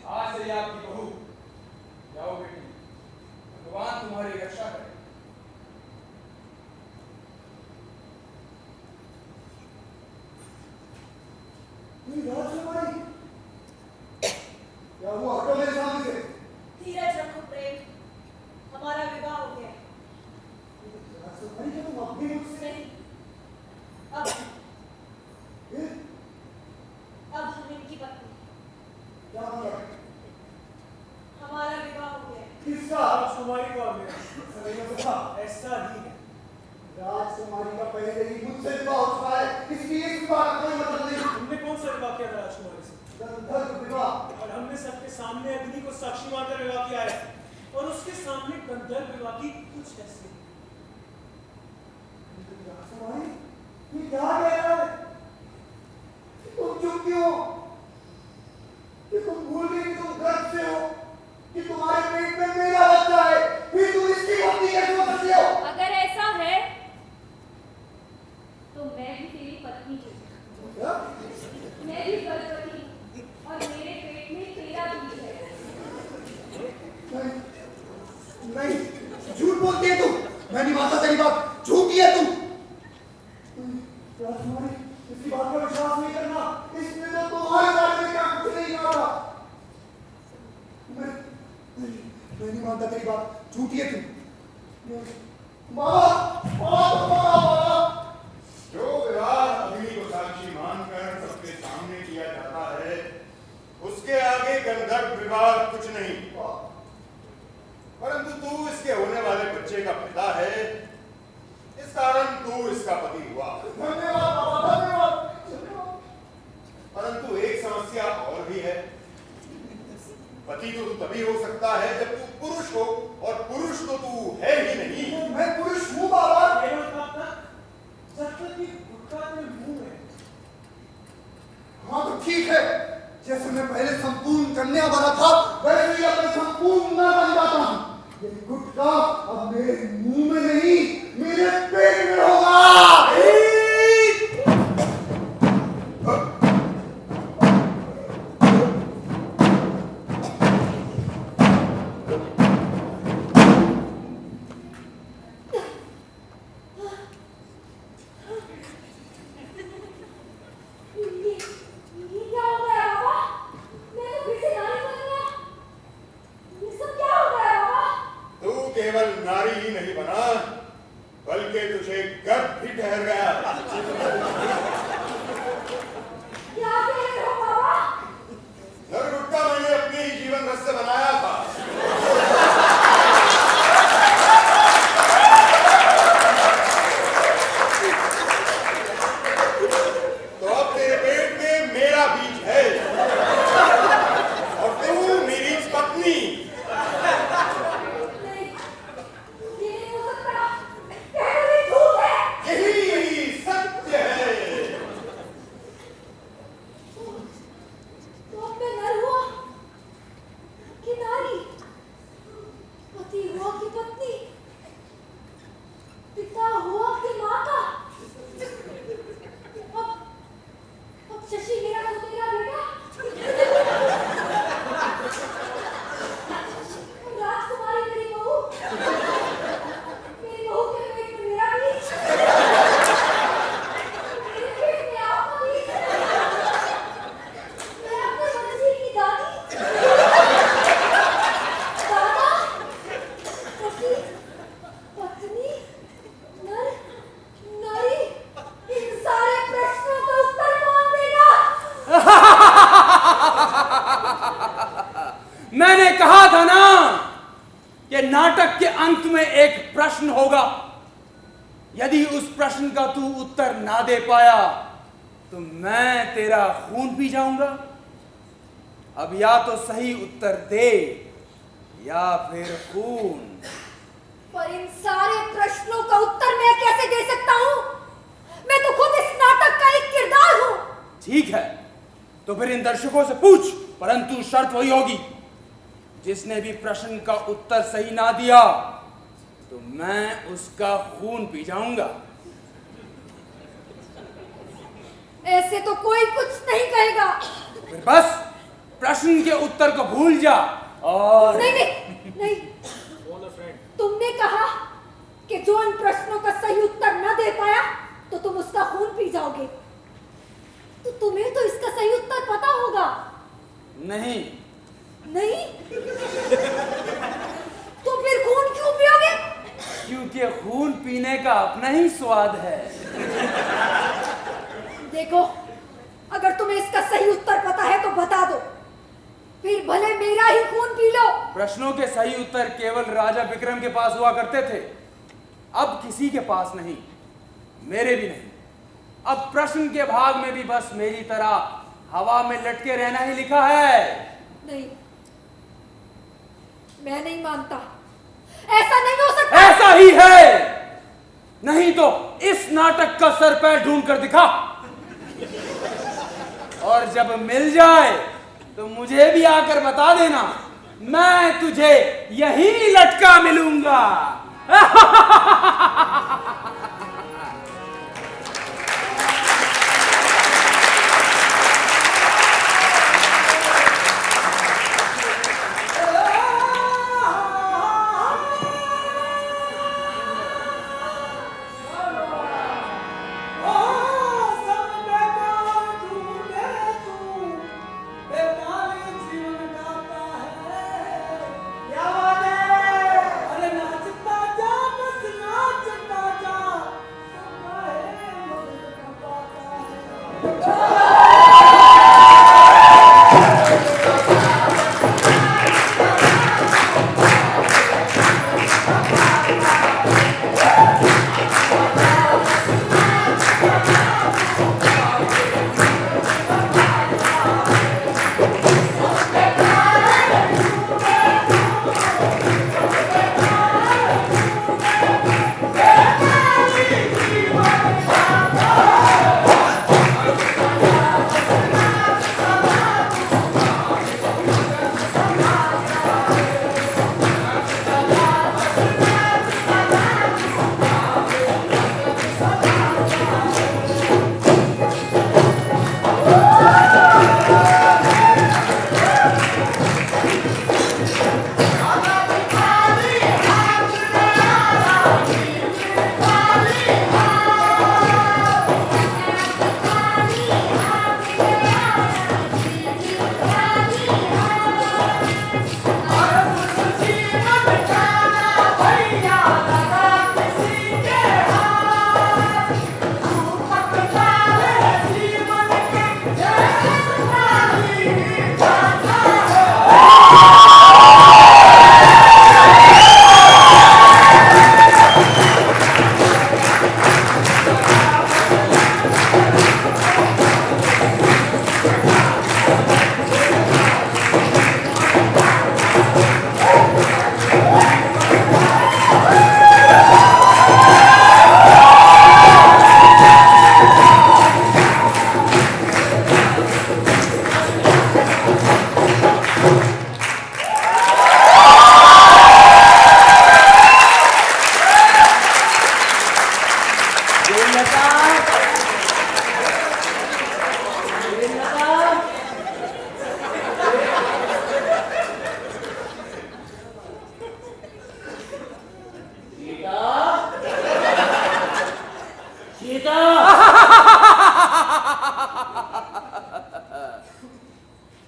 आज से आपकी बहू। जाओ बेटी, भगवान तुम्हारी रक्षा करे। राजकुमारी, क्या हुआ? हटो मेरे सामने से। धीरज रखो प्रेम, हमारा विवाह हो गया। राजकुमारी, क्या तुम अब भी मुझसे? नहीं, अब फिर? हम इनकी पत्नी। क्या मतलब? हमारा विवाह हो गया। किसका? राजकुमारी को अब ऐसा नहीं हो सकता। ऐसा ही है। राजकुमारी का पहले ही मुझसे विवाह हो चुका है, इसलिए इस विवाह का कोई मतलब नहीं। तुमने कौन सा विवाह किया था राजकुमारी से? गंधर्व विवाह। और हमने सबके सामने अग्नि को साक्षी मानकर विवाह किया है, और उसके सामने गंधर्व विवाह की कुछ ऐसे। राजकुमारी, ये क्या कह रहा है? तुम चुप क्यों? कि तुम भूल गई कि तुम गर्भ से हो, कि तुम्हारे पेट में मेरा बच्चा है, फिर तुम इसकी पत्नी कैसे हो सकती हो? अगर ऐसा है तो मैं भी तेरी पत्नी हूँ। क्या? मैं भी गर्भवती हूँ और मेरे पेट में तेरा बीज है। नहीं, नहीं, झूठ बोलती है तुम। मैं नहीं मानता तेरी बात, झूठी है तुम। राजकुमारी, इसकी बात पर विश्वास नहीं करना, इसने तो तुम्हारे बारे में क्या कुछ नहीं कहा। मैं नहीं मानता तेरी बात, झूठी है तुम। बाबा, जो विवाह अग्नि को साक्षी मानकर सबके सामने किया जाता है, उसके आगे गंधर्व विवाह कुछ नहीं। परंतु तू इसके होने वाले बच्चे का पिता है, इस कारण तू इसका पति हुआ। धन्यवाद बाबा, धन्यवाद। परंतु एक समस्या और भी है। पति तो तू तभी हो सकता है जब तू पुरुष हो, और पुरुष तो तू है ही नहीं। मैं पुरुष हूँ बाबा। केवल तब तक जब तक ये गुटखा तेरे मुंह में। हाँ तो ठीक है, जैसे मैं पहले संपूर्ण कन्या बना था, वैसे ही अब मैं संपूर्ण न बन जाता हूँ। ये गुटखा अब मेरे मुंह में नहीं, मेरे पेट में होगा। ये क्या हो गया बाबा? मैं तो फिर से नारी बन गया। ये सब क्या हो गया बाबा? तू केवल नारी ही नहीं बना, बल्कि मैंने कहा था ना कि नाटक के अंत में एक प्रश्न होगा। यदि उस प्रश्न का तू उत्तर ना दे पाया तो मैं तेरा खून पी जाऊंगा। अब या तो सही उत्तर दे या फिर खून। पर इन सारे प्रश्नों का उत्तर मैं कैसे दे सकता हूं? मैं तो खुद इस नाटक का एक किरदार हूं। ठीक है, तो फिर इन दर्शकों से पूछ, परंतु शर्त वही होगी, जिसने भी प्रश्न का उत्तर सही ना दिया तो मैं उसका खून पी जाऊंगा। ऐसे तो कोई कुछ नहीं कहेगा। फिर बस प्रश्न के उत्तर को भूल जा और नहीं नहीं नहीं, तुमने कहा कि जो इन प्रश्नों का सही उत्तर न दे पाया तो तुम उसका खून पी जाओगे। तो तुम्हें तो इसका सही उत्तर पता होगा। नहीं नहीं? तो फिर खून क्यों पियोगे? क्योंकि खून पीने का अपना ही स्वाद है। देखो, अगर तुम्हें इसका सही उत्तर पता है तो बता दो, फिर भले मेरा ही खून पी लो। प्रश्नों के सही उत्तर केवल राजा विक्रम के पास हुआ करते थे, अब किसी के पास नहीं, मेरे भी नहीं। अब प्रश्न के भाग में भी बस मेरी तरह हवा में लटके रहना ही लिखा है। नहीं, मैं नहीं मानता, ऐसा नहीं हो सकता। ऐसा ही है, नहीं तो इस नाटक का सर पैर ढूंढ कर दिखा, और जब मिल जाए तो मुझे भी आकर बता देना, मैं तुझे यहीं लटका मिलूंगा।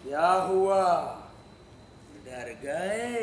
क्या हुआ, डर गए?